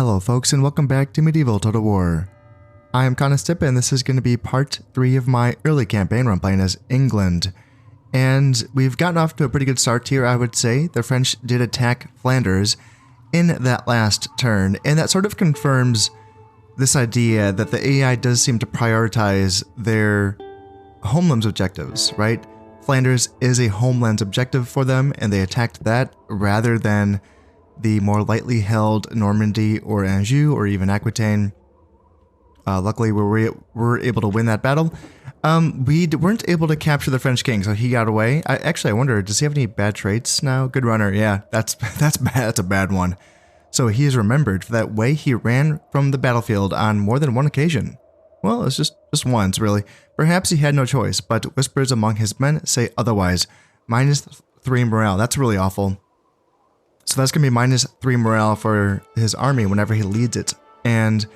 Hello folks and welcome back to Medieval Total War. I am Constip and this is going to be part 3 of my early campaign where I'm playing as England. And we've gotten off to a pretty good start here, I would say. The French did attack Flanders in that last turn, and that sort of confirms this idea that the AI does seem to prioritize their homeland's objectives, right? Flanders is a homeland objective for them, and they attacked that rather than the more lightly held Normandy or Anjou or even Aquitaine. Luckily, we were able to win that battle. We weren't able to capture the French king, so he got away. I wonder, does he have any bad traits now? Good runner, yeah, that's bad. That's a bad one. So he is remembered for that way he ran from the battlefield on more than one occasion. Well, it's just once, really. Perhaps he had no choice, but whispers among his men say otherwise. -3 morale, that's really awful. So that's going to be -3 morale for his army whenever he leads it. And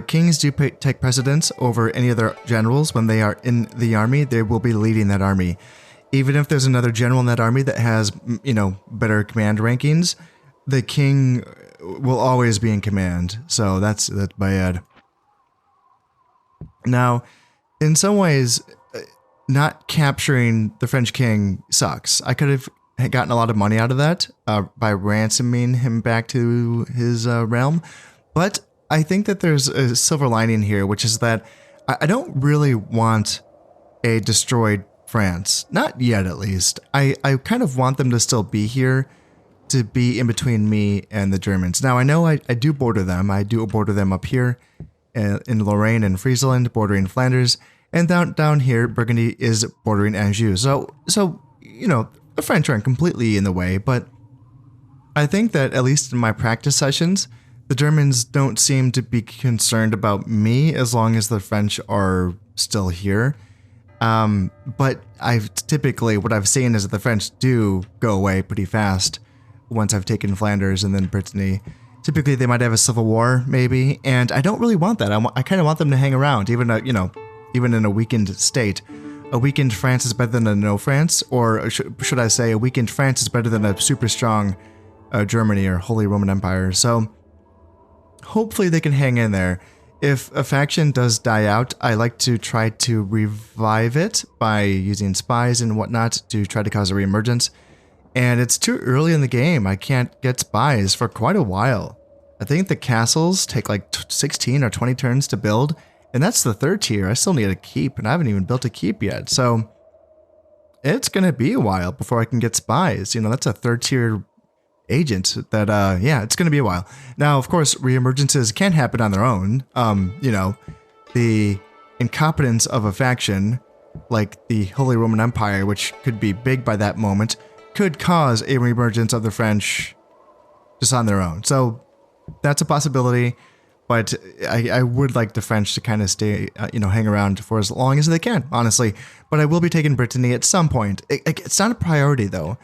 kings do take precedence over any other generals. When they are in the army, they will be leading that army. Even if there's another general in that army that has, better command rankings, the king will always be in command. So that's bad. Now, in some ways, not capturing the French king sucks. I could have gotten a lot of money out of that by ransoming him back to his realm. But I think that there's a silver lining here, which is that I don't really want a destroyed France. Not yet, at least. I kind of want them to still be here, to be in between me and the Germans. Now, I know I do border them. I do border them up here in Lorraine and Friesland, bordering Flanders. And down here, Burgundy is bordering Anjou. So the French aren't completely in the way, but I think that at least in my practice sessions, the Germans don't seem to be concerned about me as long as the French are still here. But what I've seen is that the French do go away pretty fast once I've taken Flanders and then Brittany. Typically, they might have a civil war, maybe, and I don't really want that. I kind of want them to hang around, even in a weakened state. A weakened France is better than a no France, or should I say a weakened France is better than a super strong Germany or Holy Roman Empire. So hopefully they can hang in there. If a faction does die out, I like to try to revive it by using spies and whatnot to try to cause a reemergence. And it's too early in the game. I can't get spies for quite a while. I think the castles take like 16 or 20 turns to build. And that's the 3rd tier. I still need a keep, and I haven't even built a keep yet. So it's going to be a while before I can get spies. That's a 3rd tier agent that, it's going to be a while. Now, of course, reemergences can happen on their own. The incompetence of a faction, like the Holy Roman Empire, which could be big by that moment, could cause a reemergence of the French just on their own. So that's a possibility. But I would like the French to kind of stay, hang around for as long as they can, honestly. But I will be taking Brittany at some point. It's not a priority, though.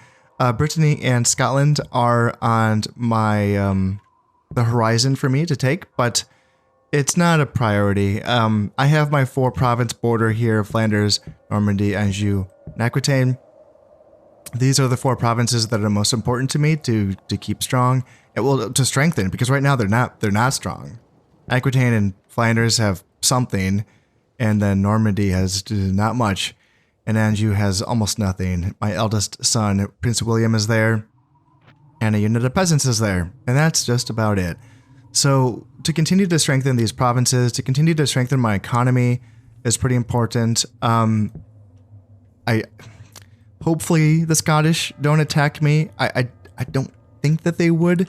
Brittany and Scotland are on my the horizon for me to take, but it's not a priority. I have my 4-province border here: Flanders, Normandy, Anjou, and Aquitaine. These are the 4 provinces that are most important to me to keep strong, and to strengthen, because right now they're not strong. Aquitaine and Flanders have something, and then Normandy has not much, and Anjou has almost nothing. My eldest son, Prince William, is there, and a unit of peasants is there, and that's just about it. So to continue to strengthen these provinces, to continue to strengthen my economy is pretty important. Hopefully the Scottish don't attack me. I don't think that they would.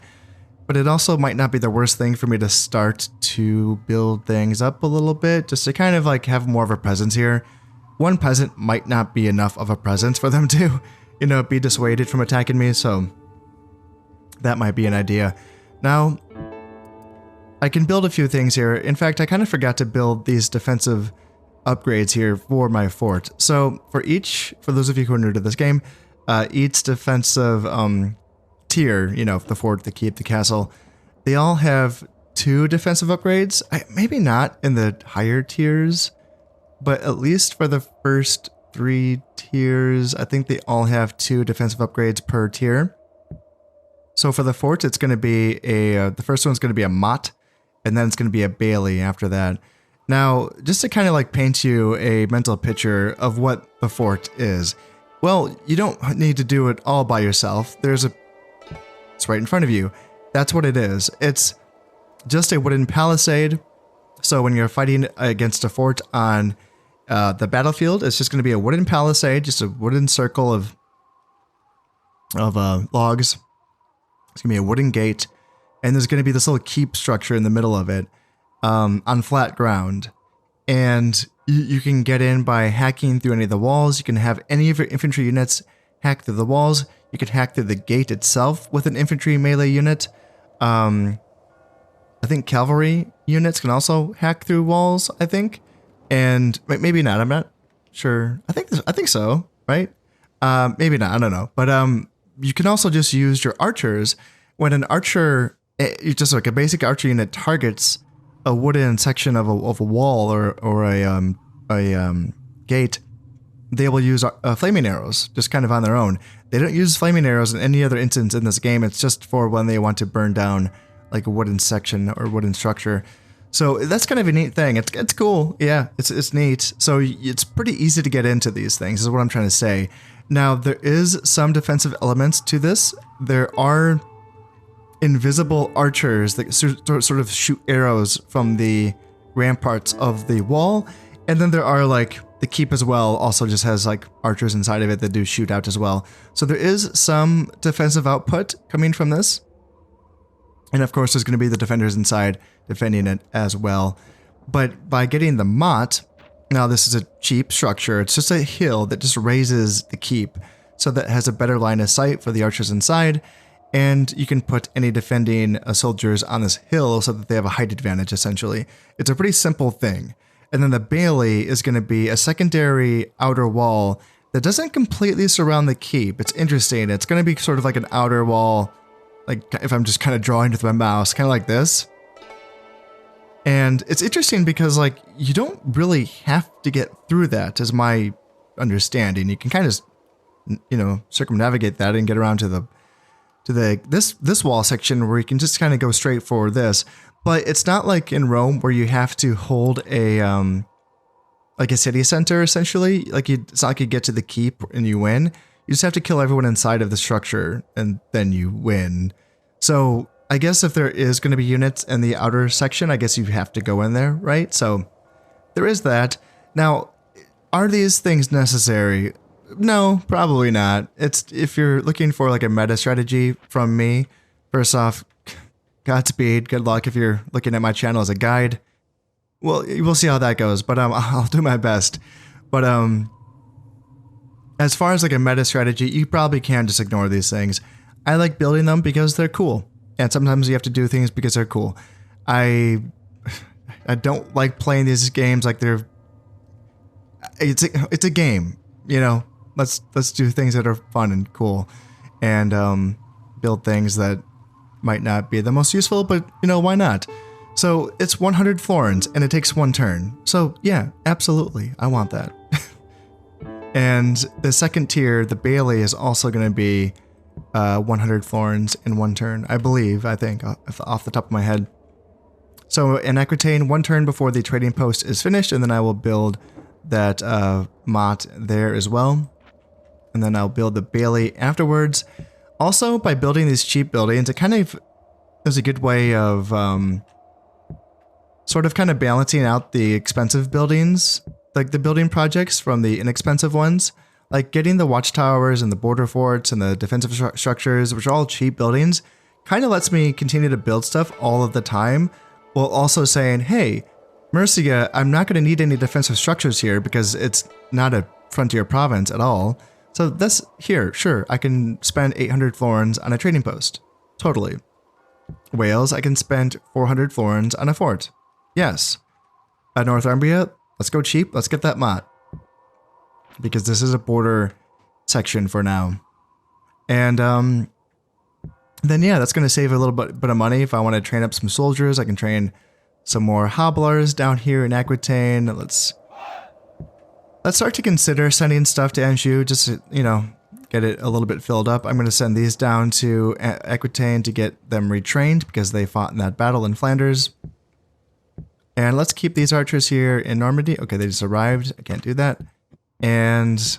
But it also might not be the worst thing for me to start to build things up a little bit, just to kind of have more of a presence here. One peasant might not be enough of a presence for them to, be dissuaded from attacking me, so that might be an idea. Now, I can build a few things here. In fact, I kind of forgot to build these defensive upgrades here for my fort. So for those of you who are new to this game, each defensive tier, the fort, the keep, the castle, they all have 2 defensive upgrades. Maybe not in the higher tiers, but at least for the first 3 tiers, I think they all have 2 defensive upgrades per tier. So for the fort, it's going to be the first one's going to be a motte, and then it's going to be a bailey after that. Now, just to kind of like paint you a mental picture of what the fort is. Well, you don't need to do it all by yourself. It's right in front of you. That's what it is. It's just a wooden palisade. So when you're fighting against a fort on the battlefield, it's just going to be a wooden palisade, just a wooden circle of logs. It's going to be a wooden gate, and there's going to be this little keep structure in the middle of it on flat ground. And you can get in by hacking through any of the walls. You can have any of your infantry units hack through the walls. You could hack through the gate itself with an infantry melee unit. I think cavalry units can also hack through walls, I think. And maybe not, I'm not sure. I think so, right? Maybe not, I don't know. But you can also just use your archers. When an archer, just like a basic archer unit targets a wooden section of a wall or a gate, they will use flaming arrows just kind of on their own. They don't use flaming arrows in any other instance in this game. It's just for when they want to burn down like a wooden section or wooden structure. So that's kind of a neat thing. It's cool. Yeah, it's neat. So it's pretty easy to get into these things is what I'm trying to say. Now, there is some defensive elements to this. There are invisible archers that sort of shoot arrows from the ramparts of the wall. And then there are like the keep as well also just has like archers inside of it that do shoot out as well. So there is some defensive output coming from this. And of course, there's going to be the defenders inside defending it as well. But by getting the motte, now this is a cheap structure. It's just a hill that just raises the keep so that it has a better line of sight for the archers inside. And you can put any defending soldiers on this hill so that they have a height advantage, essentially. It's a pretty simple thing. And then the bailey is going to be a secondary outer wall that doesn't completely surround the keep. It's interesting. It's going to be sort of like an outer wall, like if I'm just kind of drawing with my mouse, kind of like this. And it's interesting because like you don't really have to get through that, is my understanding. You can kind of, circumnavigate that and get around to this wall section where you can just kind of go straight for this. But it's not like in Rome where you have to hold a city center essentially. It's not like you get to the keep and you win. You just have to kill everyone inside of the structure and then you win. So I guess if there is going to be units in the outer section, I guess you have to go in there, right? So there is that. Now, are these things necessary? No, probably not. It's if you're looking for like a meta strategy from me, first off, Godspeed, good luck if you're looking at my channel as a guide. Well, we'll see how that goes, but I'll do my best. But as far as like a meta strategy, you probably can just ignore these things. I like building them because they're cool. And sometimes you have to do things because they're cool. I don't like playing these games like it's a game, Let's do things that are fun and cool, and build things that might not be the most useful, but why not? So it's 100 florins and it takes one turn. So yeah, absolutely, I want that. And the second tier, the bailey, is also going to be 100 florins in one turn, I think, off the top of my head. So in Aquitaine, one turn before the trading post is finished, and then I will build that motte there as well. And then I'll build the bailey afterwards. Also, by building these cheap buildings, it kind of is a good way of sort of kind of balancing out the expensive buildings, like the building projects from the inexpensive ones. Like getting the watchtowers and the border forts and the defensive structures, which are all cheap buildings, kind of lets me continue to build stuff all of the time, while also saying, hey, Mercia, I'm not going to need any defensive structures here because it's not a frontier province at all. So that's here, sure, I can spend 800 florins on a trading post. Totally. Wales, I can spend 400 florins on a fort. Yes. Northumbria, let's go cheap, let's get that motte. Because this is a border section for now. And then yeah, that's going to save a little bit of money. If I want to train up some soldiers, I can train some more hobblers down here in Aquitaine. Let's start to consider sending stuff to Anjou, just to, get it a little bit filled up. I'm going to send these down to Aquitaine to get them retrained because they fought in that battle in Flanders. And let's keep these archers here in Normandy. Okay, they just arrived. I can't do that. And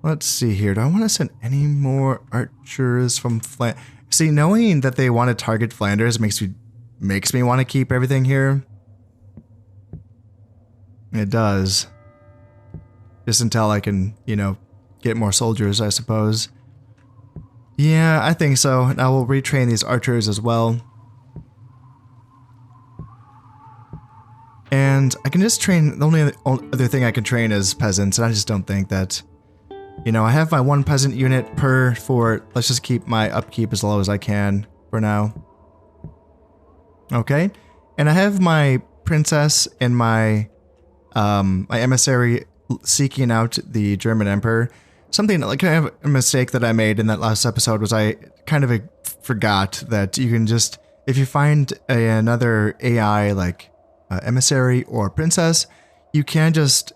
let's see here. Do I want to send any more archers from Flanders? See, knowing that they want to target Flanders makes me want to keep everything here. It does. Just until I can, you know, get more soldiers, I suppose. Yeah, I think so. And I will retrain these archers as well. And I can just train, the only other thing I can train is peasants, and I just don't think that, you know, I have my 1 peasant unit per fort. Let's just keep my upkeep as low as I can for now. Okay, and I have my princess and my my emissary seeking out the German emperor. Something like kind of a mistake that I made in that last episode was I kind of forgot that you can just, if you find another AI like emissary or princess, you can just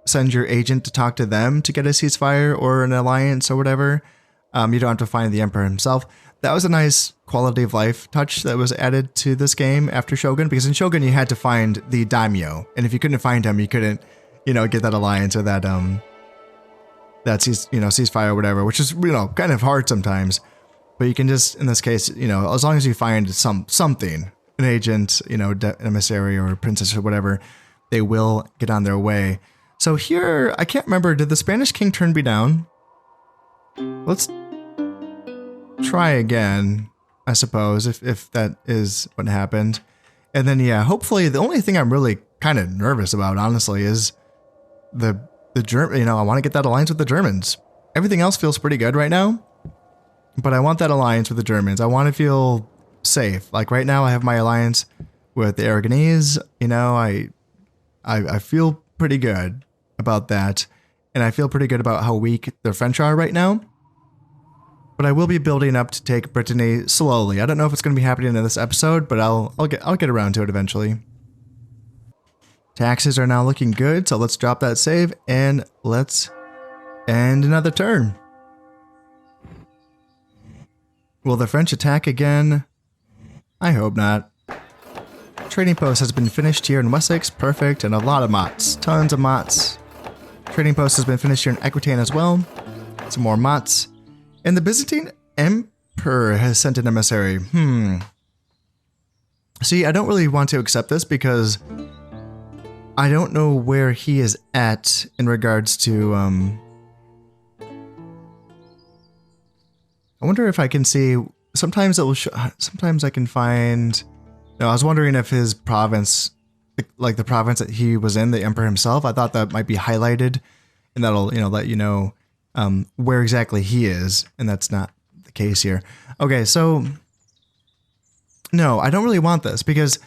send your agent to talk to them to get a ceasefire or an alliance or whatever. You don't have to find the emperor himself. That was a nice quality of life touch that was added to this game after Shogun, because in Shogun you had to find the daimyo, and if you couldn't find him, you couldn't, you know, get that alliance or that ceasefire or whatever, which is, you know, kind of hard sometimes. But you can just, in this case, you know, as long as you find something, an agent, you know, an emissary or a princess or whatever, they will get on their way. So here, I can't remember, did the Spanish king turn me down? Let's try again, I suppose, if that is what happened. And then, yeah, hopefully, the only thing I'm really kind of nervous about, honestly, is the German, you know, I want to get that alliance with the Germans. Everything else feels pretty good right now, but I want that alliance with the Germans. I want to feel safe. Like right now, I have my alliance with the Aragonese. You know, I feel pretty good about that, and I feel pretty good about how weak the French are right now. But I will be building up to take Brittany slowly. I don't know if it's going to be happening in this episode, but I'll get around to it eventually. Taxes are now looking good, so let's drop that save and let's end another turn. Will the French attack again? I hope not. Trading post has been finished here in Wessex, perfect, and a lot of mots, tons of mots. Trading post has been finished here in Aquitaine as well, some more mots. And the Byzantine Emperor has sent an emissary. See, I don't really want to accept this because I don't know where he is at in regards to, I wonder if I can see, sometimes it will show, sometimes I can find, no, I was wondering if his province, like the province that he was in, the emperor himself, I thought that might be highlighted, and that'll, you know, let you know where exactly he is, and that's not the case here. Okay, so no, I don't really want this because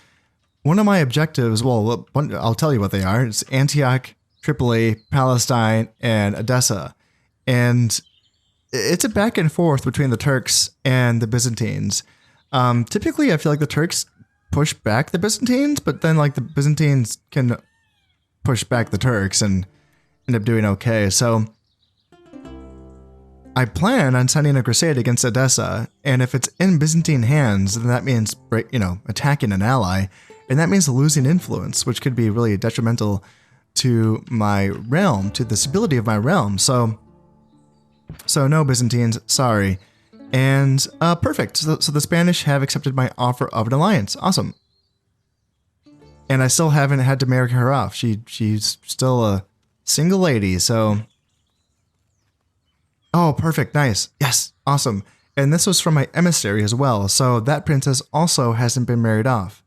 one of my objectives, well, I'll tell you what they are. It's Antioch, Tripoli, Palestine, and Edessa. And it's a back and forth between the Turks and the Byzantines. Typically, I feel like the Turks push back the Byzantines, but then like the Byzantines can push back the Turks and end up doing okay. So I plan on sending a crusade against Edessa, and if it's in Byzantine hands, then that means, you know, attacking an ally, and that means losing influence, which could be really detrimental to my realm, to the stability of my realm. So no, Byzantines, sorry. And perfect. So the Spanish have accepted my offer of an alliance. Awesome. And I still haven't had to marry her off. She's still a single lady, so. Oh, perfect. Nice. Yes. Awesome. And this was from my emissary as well. So that princess also hasn't been married off.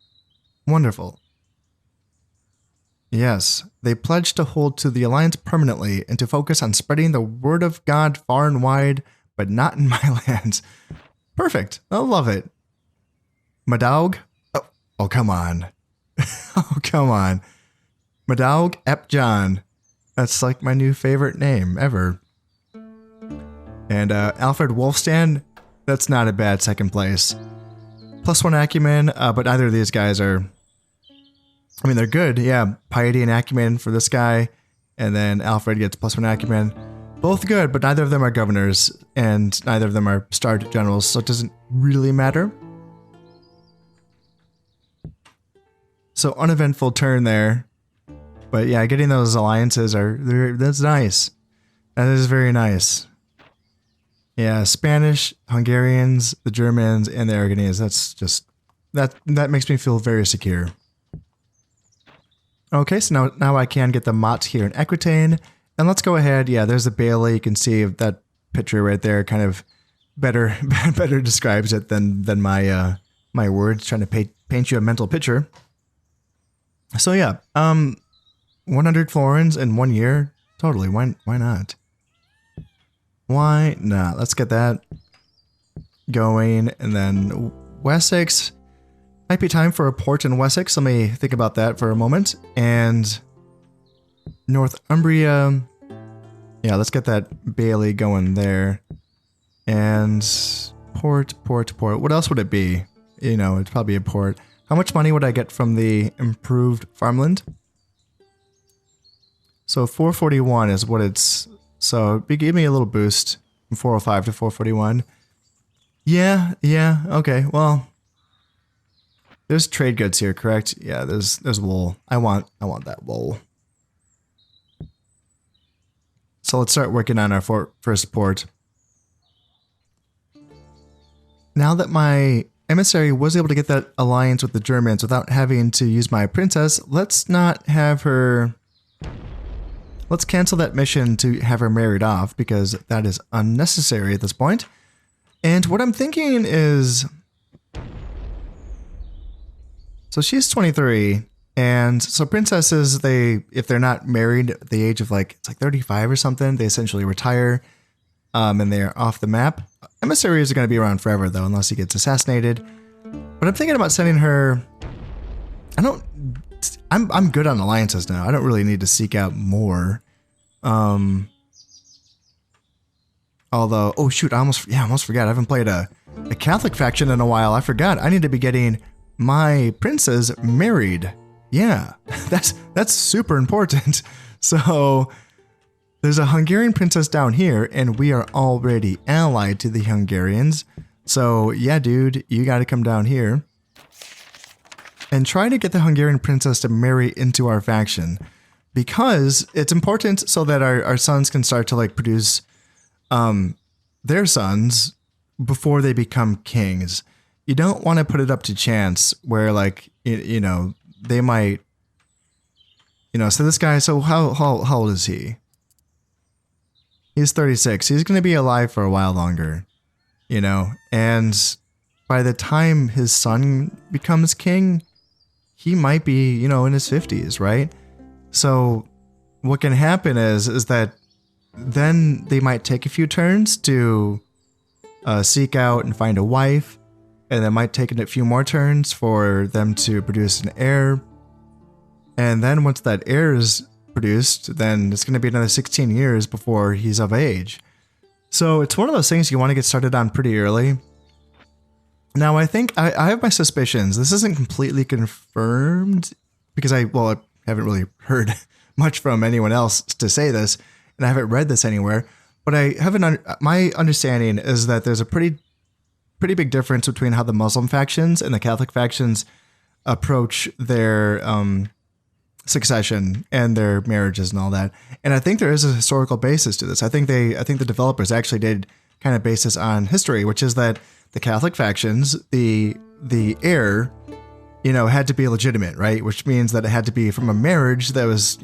Wonderful. Yes. They pledged to hold to the alliance permanently and to focus on spreading the word of God far and wide, but not in my lands. Perfect. I love it. Madaug? Oh, come on. Oh, come on. Madaug Ep-John. That's like my new favorite name ever. And Alfred Wolfstand, that's not a bad second place. +1 acumen, but neither of these guys are, I mean, they're good, yeah. Piety and acumen for this guy, and then Alfred gets +1 acumen. Both good, but neither of them are governors, and neither of them are starred generals, so it doesn't really matter. So uneventful turn there. But yeah, getting those alliances that's nice. That is very nice. Yeah, Spanish, Hungarians, the Germans, and the Aragonese. That's just that makes me feel very secure. Okay, so now I can get the Mott here in Aquitaine. And let's go ahead. Yeah, there's a Bailey. You can see that picture right there kind of better describes it than my my words trying to paint you a mental picture. So yeah, 100 florins in 1 year. Totally. Why not? Why not? Let's get that going. And then Wessex. Might be time for a port in Wessex. Let me think about that for a moment. And Northumbria. Yeah, let's get that Bailey going there. And port. What else would it be? You know, it'd probably be a port. How much money would I get from the improved farmland? So 441 is what it's... So it gave me a little boost from 405 to 441. Yeah, okay, well... There's trade goods here, correct? Yeah, there's wool. I want that wool. So let's start working on our first port. Now that my emissary was able to get that alliance with the Germans without having to use my princess, let's not have her... Let's cancel that mission to have her married off because that is unnecessary at this point. And what I'm thinking is... So she's 23, and so princesses, if they're not married at the age of it's 35 or something, they essentially retire, and they're off the map. Emissaries are going to be around forever though, unless he gets assassinated. But I'm thinking about sending her. I'm good on alliances now. I don't really need to seek out more. Although, oh shoot, I almost forgot. I haven't played a Catholic faction in a while. I forgot. I need to be getting my princess married. Yeah, that's super important. So there's a Hungarian princess down here, and we are already allied to the Hungarians. So yeah, dude, you got to come down here and try to get the Hungarian princess to marry into our faction, because it's important so that our sons can start to produce their sons before they become kings. You don't want to put it up to chance where they might, so this guy, so how old is he? He's 36. He's going to be alive for a while longer, and by the time his son becomes king, he might be, in his 50s, right? So what can happen is that then they might take a few turns to seek out and find a wife. And it might take a few more turns for them to produce an heir. And then once that heir is produced, then it's going to be another 16 years before he's of age. So it's one of those things you want to get started on pretty early. Now, I think I have my suspicions. This isn't completely confirmed because I haven't really heard much from anyone else to say this, and I haven't read this anywhere. But my understanding is that there's a pretty big difference between how the Muslim factions and the Catholic factions approach their succession and their marriages and all that. And I think there is a historical basis to this. I think the developers actually did kind of base this on history, which is that the Catholic factions, the heir, had to be legitimate, right? Which means that it had to be from a marriage that was,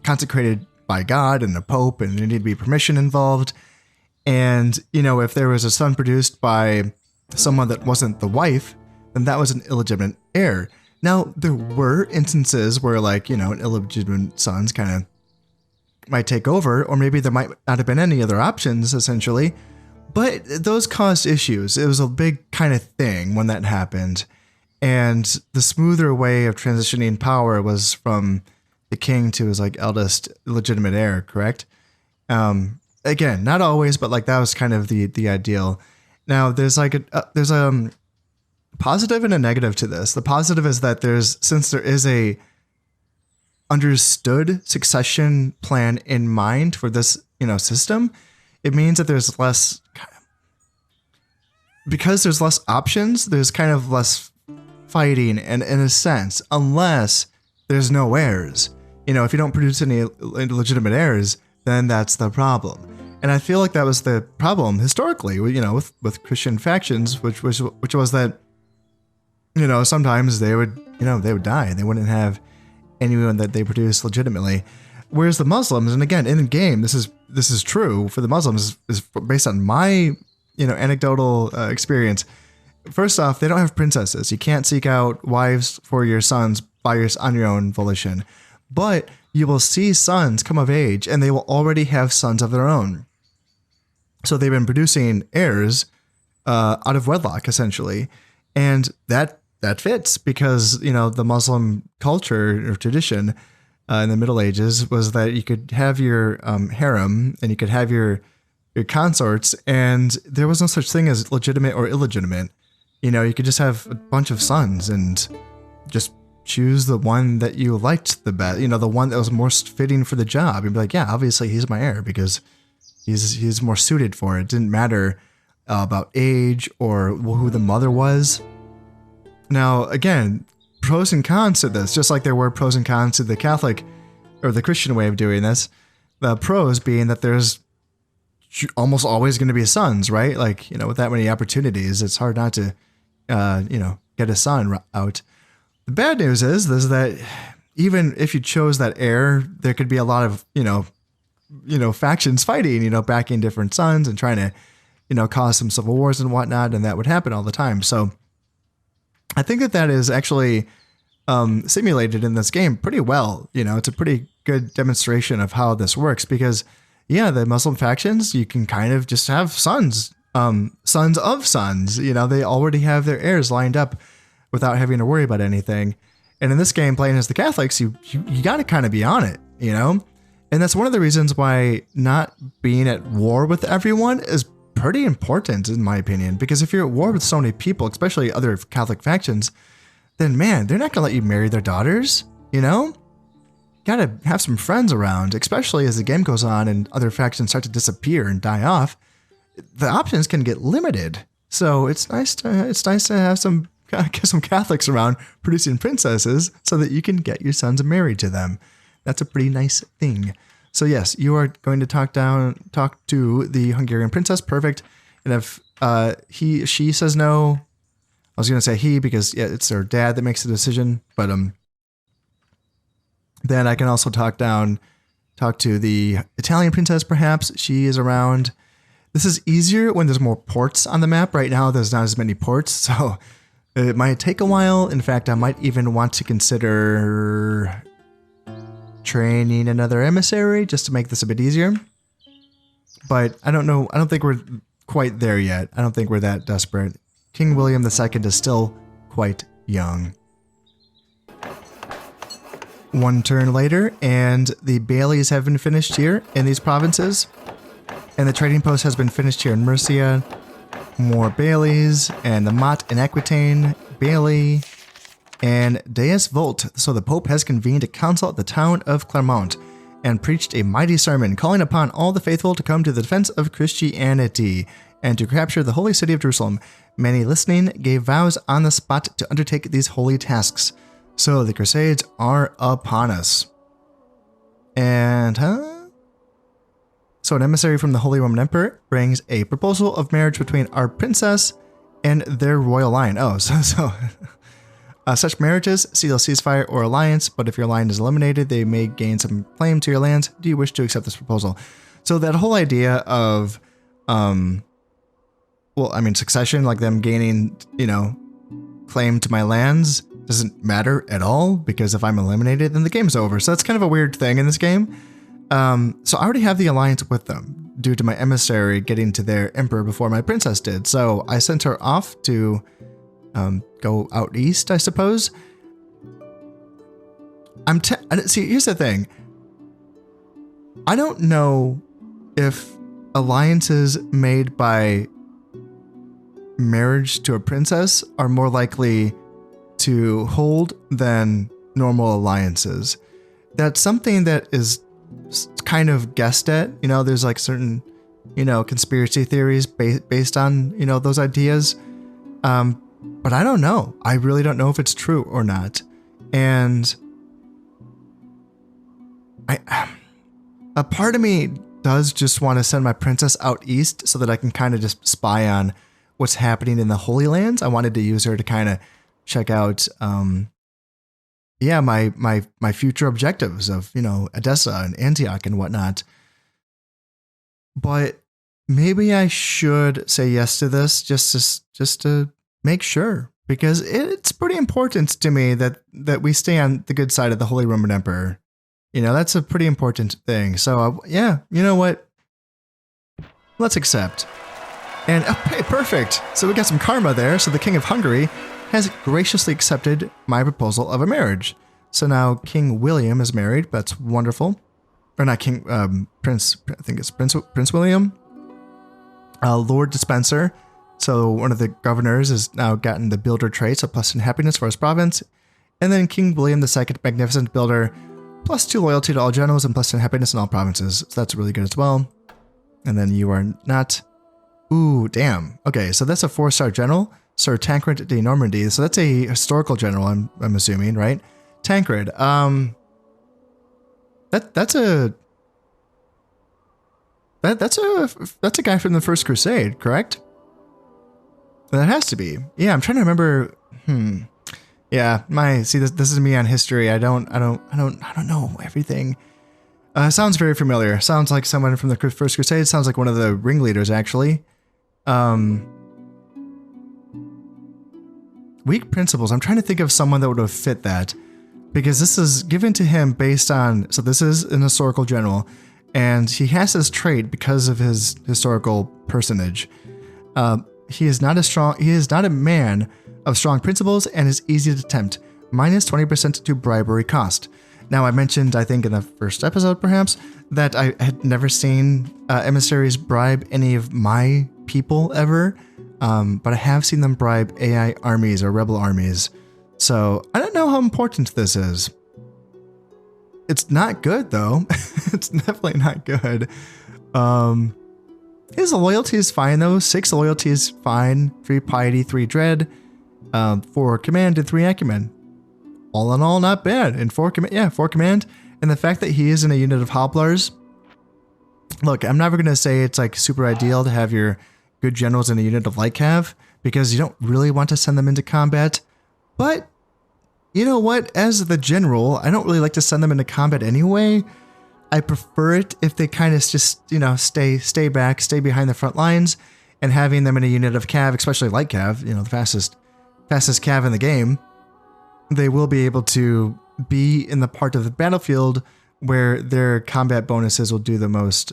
consecrated by God and the Pope, and there needed to be permission involved. And, if there was a son produced by someone that wasn't the wife, then that was an illegitimate heir. Now, there were instances where an illegitimate sons kind of might take over, or maybe there might not have been any other options, essentially. But those caused issues. It was a big kind of thing when that happened. And the smoother way of transitioning power was from the king to his eldest legitimate heir, correct? Again, not always, but that was kind of the ideal. Now, there's there's a positive and a negative to this. The positive is that since there is a understood succession plan in mind for this, system, it means that there's less, because there's less options, there's kind of less fighting and in a sense, unless there's no heirs. You know, if you don't produce any legitimate heirs, then that's the problem. And I feel like that was the problem historically, you know, with Christian factions, which was that, you know, sometimes they would die and they wouldn't have anyone that they produced legitimately. Whereas the Muslims, and again, in the game, this is true for the Muslims, is based on my, you know, anecdotal experience. First off, they don't have princesses. You can't seek out wives for your sons on your own volition. But you will see sons come of age, and they will already have sons of their own. So they've been producing heirs out of wedlock, essentially. And that fits because, you know, the Muslim culture or tradition in the Middle Ages was that you could have your harem and you could have your consorts, and there was no such thing as legitimate or illegitimate. You know, you could just have a bunch of sons and just choose the one that you liked the best, you know, the one that was most fitting for the job. You'd be like, yeah, obviously he's my heir because he's more suited for it. It didn't matter about age or who the mother was. Now, again, pros and cons to this, just like there were pros and cons to the Catholic or the Christian way of doing this. The pros being that there's almost always going to be sons, right? Like, you know, with that many opportunities, it's hard not to, you know, get a son out. The bad news is that even if you chose that heir, there could be a lot of, you know, factions fighting, you know, backing different sons and trying to, you know, cause some civil wars and whatnot. And that would happen all the time. So I think that is actually simulated in this game pretty well. You know, it's a pretty good demonstration of how this works because, yeah, the Muslim factions, you can kind of just have sons of sons. You know, they already have their heirs lined up without having to worry about anything. And in this game, playing as the Catholics, you got to kind of be on it, you know? And that's one of the reasons why not being at war with everyone is pretty important, in my opinion, because if you're at war with so many people, especially other Catholic factions, then man, they're not going to let you marry their daughters, you know? You got to have some friends around, especially as the game goes on and other factions start to disappear and die off. The options can get limited. So it's nice to have some Catholics around producing princesses so that you can get your sons married to them. That's a pretty nice thing. So yes, you are going to talk to the Hungarian princess. Perfect. And if she says no, I was going to say he because yeah, it's her dad that makes the decision. But then I can also talk to the Italian princess. Perhaps she is around. This is easier when there's more ports on the map. Right now, there's not as many ports, so it might take a while. In fact, I might even want to consider training another emissary just to make this a bit easier. But I don't know. I don't think we're quite there yet. I don't think we're that desperate. King William II is still quite young. One turn later, and the bailies have been finished here in these provinces. And the trading post has been finished here in Mercia. More bailies, and the Mott and Aquitaine bailey, and Deus Vult. So the Pope has convened a council at the town of Clermont and preached a mighty sermon, calling upon all the faithful to come to the defense of Christianity and to capture the holy city of Jerusalem. Many listening gave vows on the spot to undertake these holy tasks. So the Crusades are upon us. And, So an emissary from the Holy Roman Emperor brings a proposal of marriage between our princess and their royal line. Oh, such marriages seal a ceasefire or alliance, but if your line is eliminated, they may gain some claim to your lands. Do you wish to accept this proposal? So that whole idea of, succession, like them gaining, claim to my lands doesn't matter at all, because if I'm eliminated, then the game's over. So that's kind of a weird thing in this game. So I already have the alliance with them due to my emissary getting to their emperor before my princess did. So I sent her off to go out east, I suppose. See, here's the thing. I don't know if alliances made by marriage to a princess are more likely to hold than normal alliances. That's something that is kind of guessed at. There's like certain conspiracy theories based on, those ideas. But I don't know. I really don't know if it's true or not. And a part of me does just want to send my princess out east so that I can kind of just spy on what's happening in the Holy Lands. I wanted to use her to kind of check out, my future objectives of, Edessa and Antioch and whatnot. But maybe I should say yes to this just to make sure, because it's pretty important to me that we stay on the good side of the Holy Roman Emperor. That's a pretty important thing. So you know what? Let's accept. And hey, perfect. So we got some karma there. So the King of Hungary has graciously accepted my proposal of a marriage. So now King William is married. That's wonderful. Or not King, Prince, I think it's Prince William. Lord Dispenser. So one of the governors has now gotten the builder trait, so +2 happiness for his province. And then King William II, magnificent builder, +2 loyalty to all generals and +10 happiness in all provinces. So that's really good as well. And then you are not. Ooh, damn. Okay, so that's a 4-star general, Sir Tancred de Normandy. So that's a historical general, I'm assuming, right? Tancred. That's a guy from the First Crusade, correct? That has to be. Yeah, I'm trying to remember. Yeah, this is me on history. I don't know everything. Sounds very familiar. Sounds like someone from the First Crusade. Sounds like one of the ringleaders, actually. Weak principles. I'm trying to think of someone that would have fit that, because this is given to him based on. So this is an historical general, and he has this trait because of his historical personage. He is not a man of strong principles and is easy to tempt. -20% to bribery cost. Now, I mentioned, I think in the first episode perhaps, that I had never seen emissaries bribe any of my people ever, but I have seen them bribe AI armies or rebel armies. So I don't know how important this is. It's not good though. It's definitely not good. His loyalty is fine though. 6 loyalty is fine. 3 piety, 3 dread, 4 command, and 3 acumen. All in all, not bad. And 4 command. And the fact that he is in a unit of hobblers. Look, I'm never gonna say it's like super ideal to have your good generals in a unit of light cav, because you don't really want to send them into combat. But you know what? As the general, I don't really like to send them into combat anyway. I prefer it if they kind of just, stay back, stay behind the front lines, and having them in a unit of cav, especially light cav, the fastest cav in the game, they will be able to be in the part of the battlefield where their combat bonuses will do the most,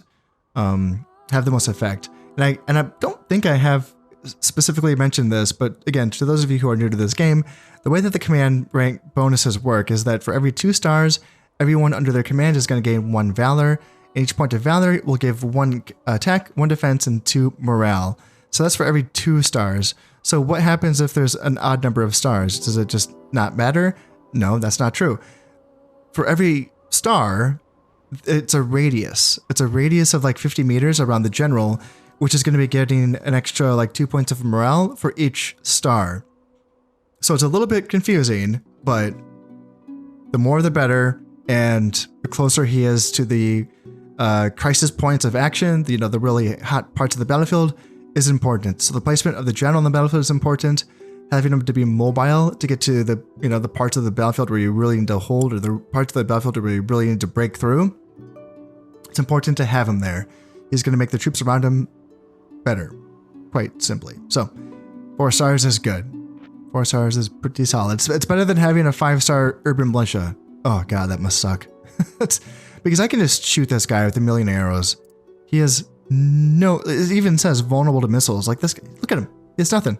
have the most effect. And I don't think I have specifically mentioned this, but again, to those of you who are new to this game, the way that the command rank bonuses work is that for every 2 stars, everyone under their command is going to gain 1 valor. And each point of valor will give 1 attack, 1 defense, and 2 morale. So that's for every 2 stars. So what happens if there's an odd number of stars? Does it just not matter? No, that's not true. For every star, it's a radius. It's a radius of like 50 meters around the general, which is going to be getting an extra like 2 points of morale for each star. So it's a little bit confusing, but the more the better. And the closer he is to the crisis points of action, the really hot parts of the battlefield, is important. So the placement of the general on the battlefield is important. Having him to be mobile to get to the the parts of the battlefield where you really need to hold, or the parts of the battlefield where you really need to break through. It's important to have him there. He's going to make the troops around him better, quite simply. So 4 stars is good. 4 stars is pretty solid. It's better than having a 5-star urban militia. Oh god, that must suck. Because I can just shoot this guy with 1,000,000 arrows. He has it even says vulnerable to missiles. Like this guy, look at him. He has nothing.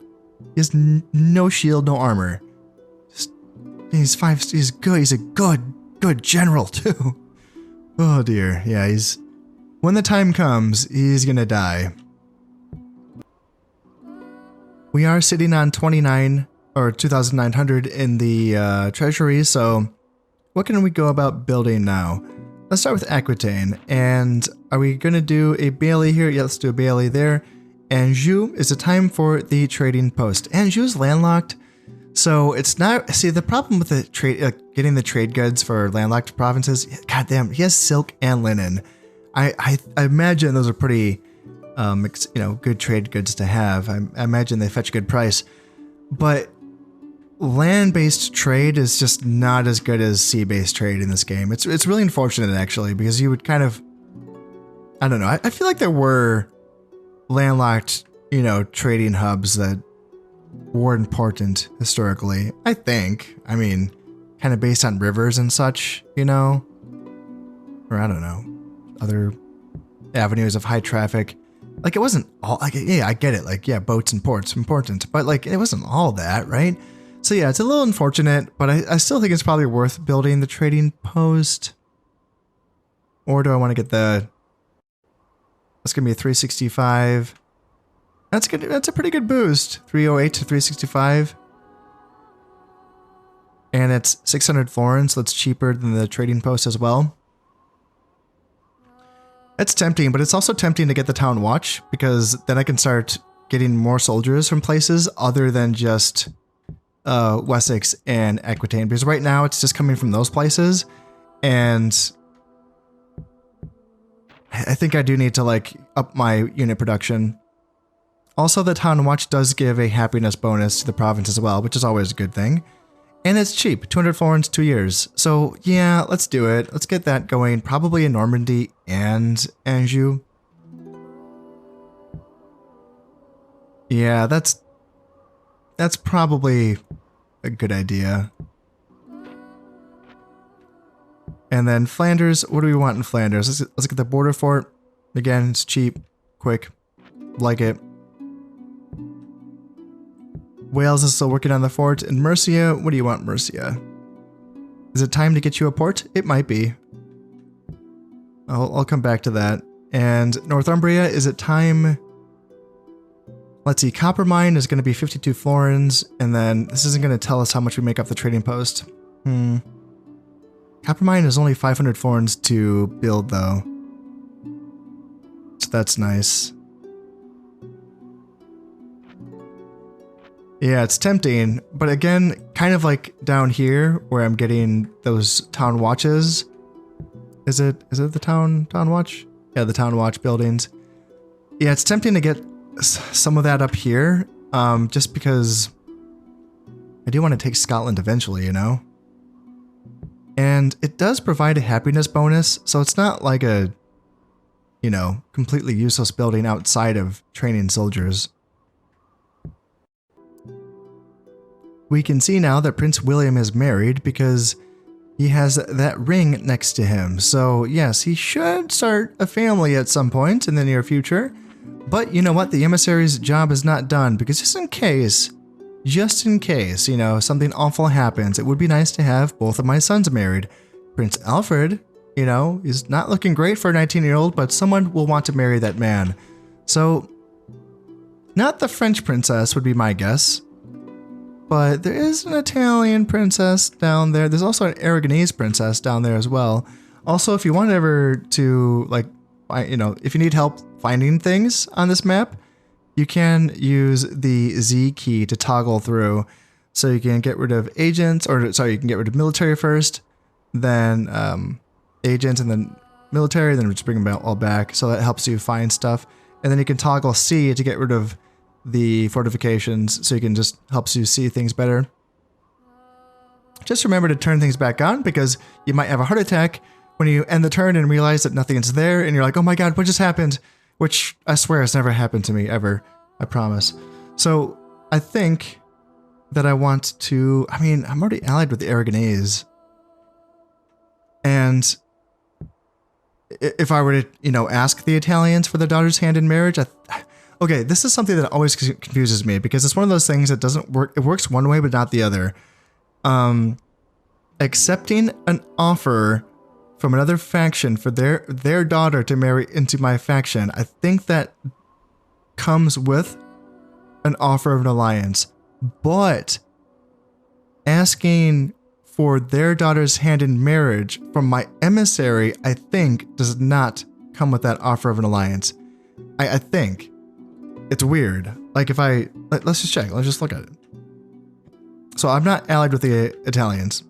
He has no shield, no armor. He's good. He's a good general too. Oh dear. Yeah, when the time comes, he's gonna die. We are sitting on 2,900 in the treasury, so what can we go about building now? Let's start with Aquitaine, and are we going to do a bailey here? Yeah, let's do a bailey there. Anjou is a time for the trading post. Anjou's landlocked, so it's not. See, the problem with the trade, getting the trade goods for landlocked provinces. Goddamn, he has silk and linen. I imagine those are pretty, good trade goods to have. I imagine they fetch a good price, but land-based trade is just not as good as sea-based trade in this game. It's really unfortunate actually, because you would kind of, I don't know. I feel like there were landlocked, trading hubs that were important historically. I think. I mean, kind of based on rivers and such, or I don't know, other avenues of high traffic. Like it wasn't all. Like, yeah, I get it. Like, yeah, boats and ports important, but like it wasn't all that, right? So yeah, it's a little unfortunate, but I still think it's probably worth building the trading post. Or do I want to get the... That's going to be a 365. That's good. That's a pretty good boost. 308 to 365. And it's 600 florins, so it's cheaper than the trading post as well. It's tempting, but it's also tempting to get the town watch, because then I can start getting more soldiers from places other than just... Wessex and Aquitaine, because right now it's just coming from those places, and I think I do need to like up my unit production. Also, the town watch does give a happiness bonus to the province as well, which is always a good thing, and it's cheap, 200 florins, 2 years. So yeah, let's do it. Let's get that going, probably in Normandy and Anjou. Yeah, that's probably a good idea. And then Flanders, what do we want in Flanders? Let's get the border fort. Again, it's cheap, quick, like it. Wales is still working on the fort. And Mercia, what do you want, Mercia? Is it time to get you a port? It might be. I'll come back to that. And Northumbria, is it time... Let's see, copper mine is going to be 52 florins, and then this isn't going to tell us how much we make off the trading post. Copper mine is only 500 florins to build, though. So that's nice. Yeah, it's tempting, but again, kind of like down here where I'm getting those town watches. Is it the town watch? Yeah, the town watch buildings. Yeah, it's tempting to get some of that up here, just because I do want to take Scotland eventually, and it does provide a happiness bonus, so it's not like a completely useless building outside of training soldiers. We can see now that Prince William is married because he has that ring next to him, so yes, he should start a family at some point in the near future. But you know what? The emissary's job is not done, because just in case, something awful happens, it would be nice to have both of my sons married. Prince Alfred, is not looking great for a 19-year-old, but someone will want to marry that man. So, not the French princess would be my guess, but there is an Italian princess down there. There's also an Aragonese princess down there as well. Also, if you want ever to, if you need help finding things on this map, you can use the Z key to toggle through. So you can get rid of agents, you can get rid of military first, then agents, and then military, then just bring them all back. So that helps you find stuff. And then you can toggle C to get rid of the fortifications, so you can just helps you see things better. Just remember to turn things back on, because you might have a heart attack when you end the turn and realize that nothing is there, and you're like, oh my god, what just happened? Which I swear has never happened to me, ever. I promise. So I think that I want to... I'm already allied with the Aragonese. And if I were to, ask the Italians for their daughter's hand in marriage... Okay, this is something that always confuses me, because it's one of those things that doesn't work. It works one way, but not the other. Accepting an offer from another faction for their daughter to marry into my faction, I think that comes with an offer of an alliance. But asking for their daughter's hand in marriage from my emissary, I think, does not come with that offer of an alliance. I think it's weird. Like if let's just check. Let's just look at it. So I'm not allied with the Italians.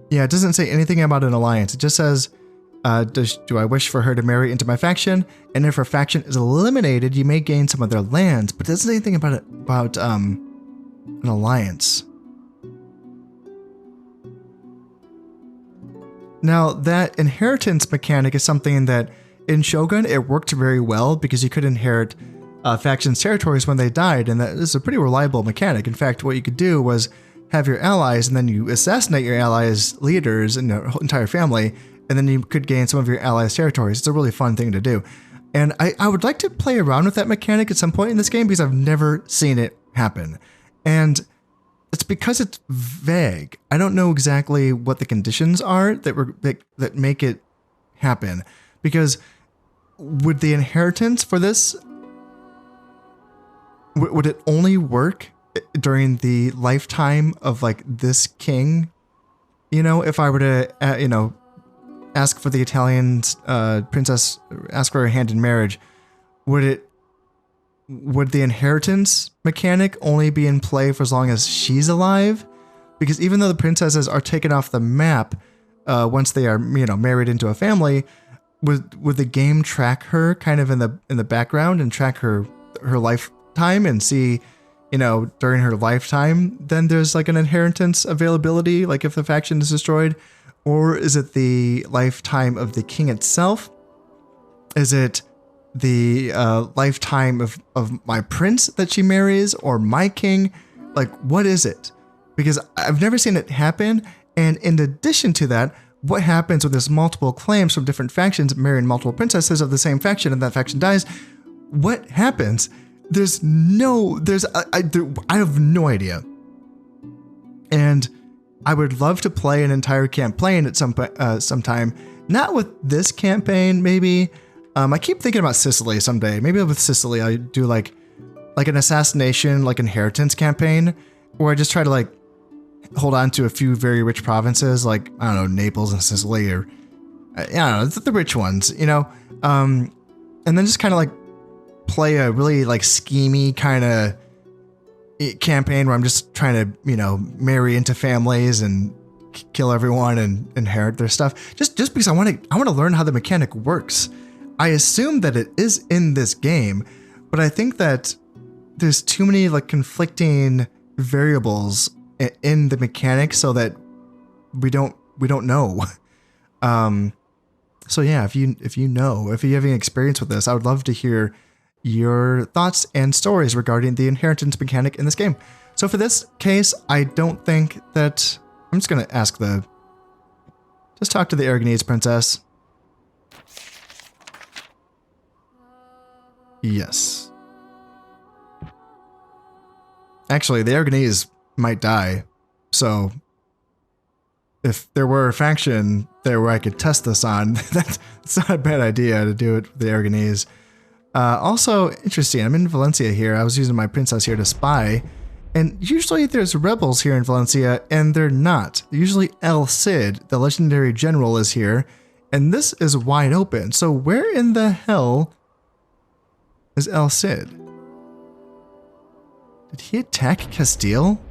Yeah, it doesn't say anything about an alliance. It just says, do I wish for her to marry into my faction? And if her faction is eliminated, you may gain some of their lands. But it doesn't say anything about an alliance. Now, that inheritance mechanic is something that in Shogun, it worked very well because you could inherit factions' territories when they died, and that is a pretty reliable mechanic. In fact, what you could do was have your allies, and then you assassinate your allies' leaders and your entire family, and then you could gain some of your allies' territories. It's a really fun thing to do. And I would like to play around with that mechanic at some point in this game because I've never seen it happen. And it's because it's vague. I don't know exactly what the conditions are that make it happen. Because would the inheritance for this, would it only work during the lifetime of like this king? You know, if I were to, ask for the Italian princess, ask for her hand in marriage, would the inheritance mechanic only be in play for as long as she's alive? Because even though the princesses are taken off the map once they are, married into a family, would the game track her kind of in the background and track her lifetime and see, during her lifetime, then there's like an inheritance availability, like if the faction is destroyed? Or is it the lifetime of the king itself? Is it the lifetime of my prince that she marries, or my king? Like, what is it? Because I've never seen it happen. And in addition to that, what happens when there's multiple claims from different factions marrying multiple princesses of the same faction and that faction dies? What happens? I have no idea. And I would love to play an entire campaign at some time. Not with this campaign, maybe. I keep thinking about Sicily someday. Maybe with Sicily, I do like an assassination, like inheritance campaign, where I just try to like hold on to a few very rich provinces, like, I don't know, Naples and Sicily, or I don't know, the rich ones, and then just kind of like play a really like schemey kind of campaign where I'm just trying to, marry into families and kill everyone and inherit their stuff. Just because I want to learn how the mechanic works. I assume that it is in this game, but I think that there's too many like conflicting variables in the mechanic so that we don't know. So yeah, if you have any experience with this, I would love to hear your thoughts and stories regarding the inheritance mechanic in this game. So for this case, I don't think that I'm just going to ask just talk to the Aragonese princess. Yes. Actually, the Aragonese might die. So if there were a faction there where I could test this on, that's not a bad idea to do it with the Aragonese. Also, interesting, I'm in Valencia here. I was using my princess here to spy. And usually there's rebels here in Valencia, and they're not. Usually El Cid, the legendary general, is here. And this is wide open. So where in the hell is El Cid? Did he attack Castile?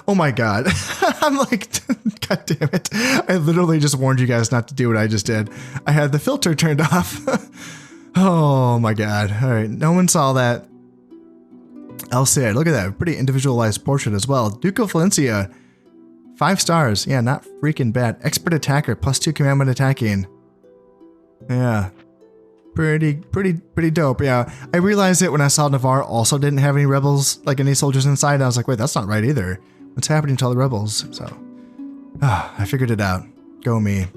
Oh my god. I'm like, god damn it. I literally just warned you guys not to do what I just did. I had the filter turned off. Oh my god. Alright, no one saw that. El Cid, look at that. Pretty individualized portrait as well. Duke of Valencia. 5 stars. Yeah, not freaking bad. Expert attacker, +2 command when attacking. Yeah. Pretty dope, yeah. I realized it when I saw Navarre also didn't have any rebels, like any soldiers inside, and I was like, wait, that's not right either. What's happening to all the rebels? So, I figured it out. Go me.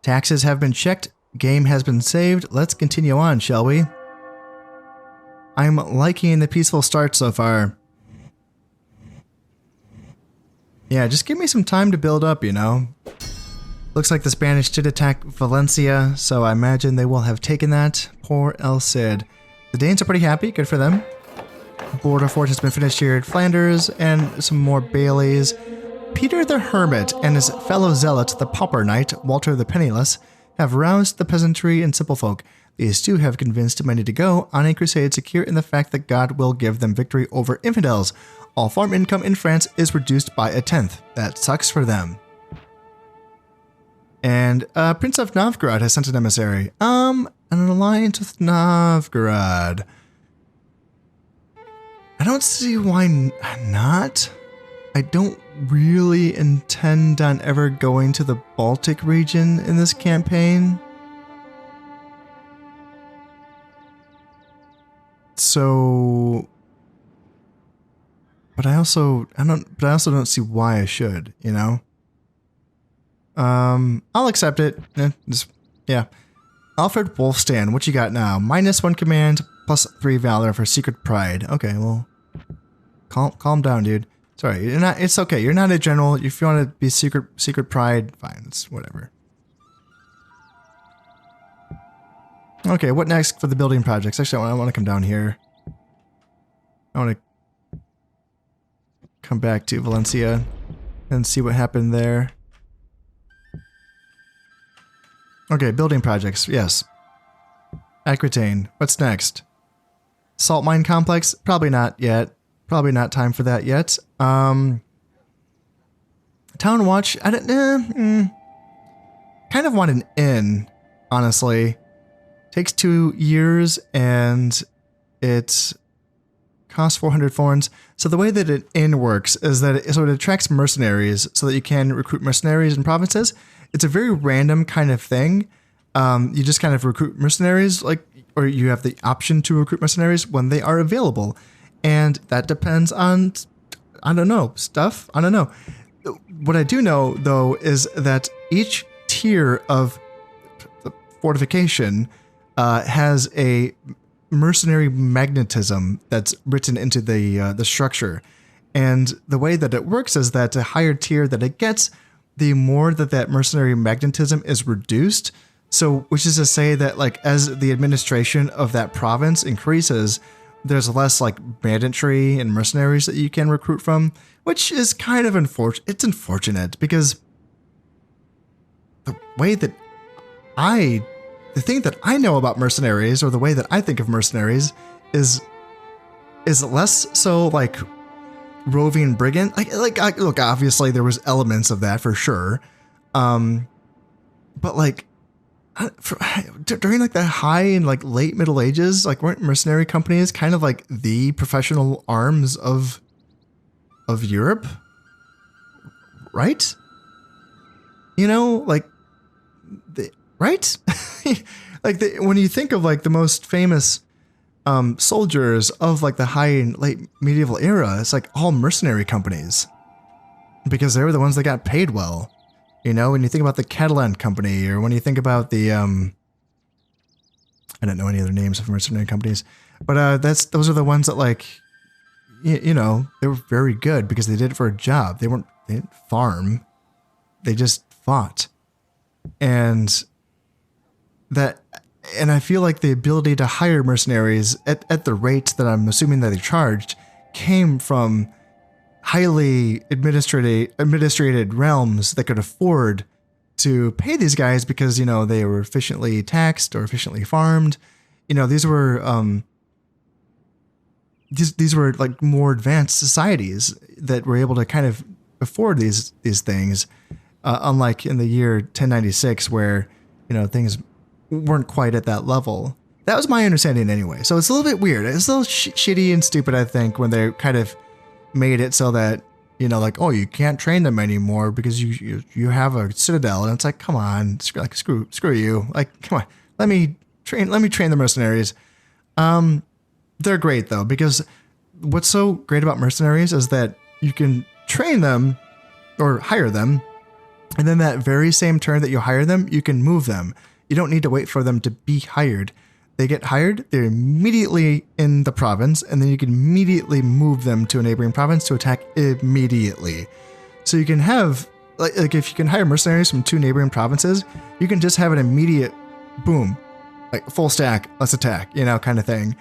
Taxes have been checked. Game has been saved. Let's continue on, shall we? I'm liking the peaceful start so far. Yeah, just give me some time to build up, Looks like the Spanish did attack Valencia, so I imagine they will have taken that. Poor El Cid. The Danes are pretty happy. Good for them. Border fort has been finished here in Flanders, and some more Baileys. Peter the Hermit and his fellow zealot, the Pauper Knight, Walter the Penniless, have roused the peasantry and simple folk. These two have convinced many to go on a crusade secure in the fact that God will give them victory over infidels. All farm income in France is reduced by 1/10. That sucks for them. And Prince of Novgorod has sent an emissary. An alliance with Novgorod. I don't see why not. I don't really intend on ever going to the Baltic region in this campaign. So, but I also don't see why I should, you know? I'll accept it. Yeah. Alfred Wolfstan, what you got now? -1 command, +3 valor for secret pride. Okay, well, calm down, dude. Sorry, you're not. It's okay. You're not a general. If you want to be secret pride, fine. It's whatever. Okay, what next for the building projects? Actually, I want to come down here. I want to come back to Valencia and see what happened there. Okay, building projects. Yes. Aquitaine. What's next? Salt mine complex? Probably not yet. Probably not time for that yet. Town watch. I don't. Kind of want an inn, honestly. Takes 2 years and it costs 400 florins. So the way that an inn works is that it attracts mercenaries so that you can recruit mercenaries in provinces. It's a very random kind of thing. You just kind of recruit mercenaries, or you have the option to recruit mercenaries when they are available. And that depends on, I don't know, stuff. I don't know. What I do know, though, is that each tier of fortification has a mercenary magnetism that's written into the structure. And the way that it works is that the higher tier that it gets, the more that mercenary magnetism is reduced. So, which is to say that, like, as the administration of that province increases, there's less, like, banditry and mercenaries that you can recruit from, which is kind of unfortunate. It's unfortunate because the way that the thing that I know about mercenaries, or the way that I think of mercenaries, is less so like roving brigand. Look, obviously there was elements of that for sure, but like during like the high and like late Middle Ages, like weren't mercenary companies kind of like the professional arms of Europe, right? You know, like right? Like when you think of like the most famous soldiers of like the high and late medieval era, it's like all mercenary companies because they were the ones that got paid well. You know, when you think about the Catalan company, or when you think about the I don't know any other names of mercenary companies, but those are the ones that, like, you know, they were very good because they did it for a job. They didn't farm, they just fought. And I feel like the ability to hire mercenaries at the rate that I'm assuming that they charged came from highly administrated realms that could afford to pay these guys because, you know, they were efficiently taxed or efficiently farmed. You know, these were like more advanced societies that were able to kind of afford these things, unlike in the year 1096 where, you know, things weren't quite at that level. That was my understanding anyway. So it's a little bit weird. It's a little shitty and stupid, I think, when they kind of made it so that, you know, like, oh, you can't train them anymore because you have a citadel. And it's like, come on, screw you. Like, come on, let me train the mercenaries. They're great though, because what's so great about mercenaries is that you can train them or hire them, and then that very same turn that you hire them, you can move them. You don't need to wait for them to be hired. They get hired, they're immediately in the province, and then you can immediately move them to a neighboring province to attack immediately. So you can have, like if you can hire mercenaries from 2 neighboring provinces, you can just have an immediate boom, like full stack, let's attack, you know, kind of thing.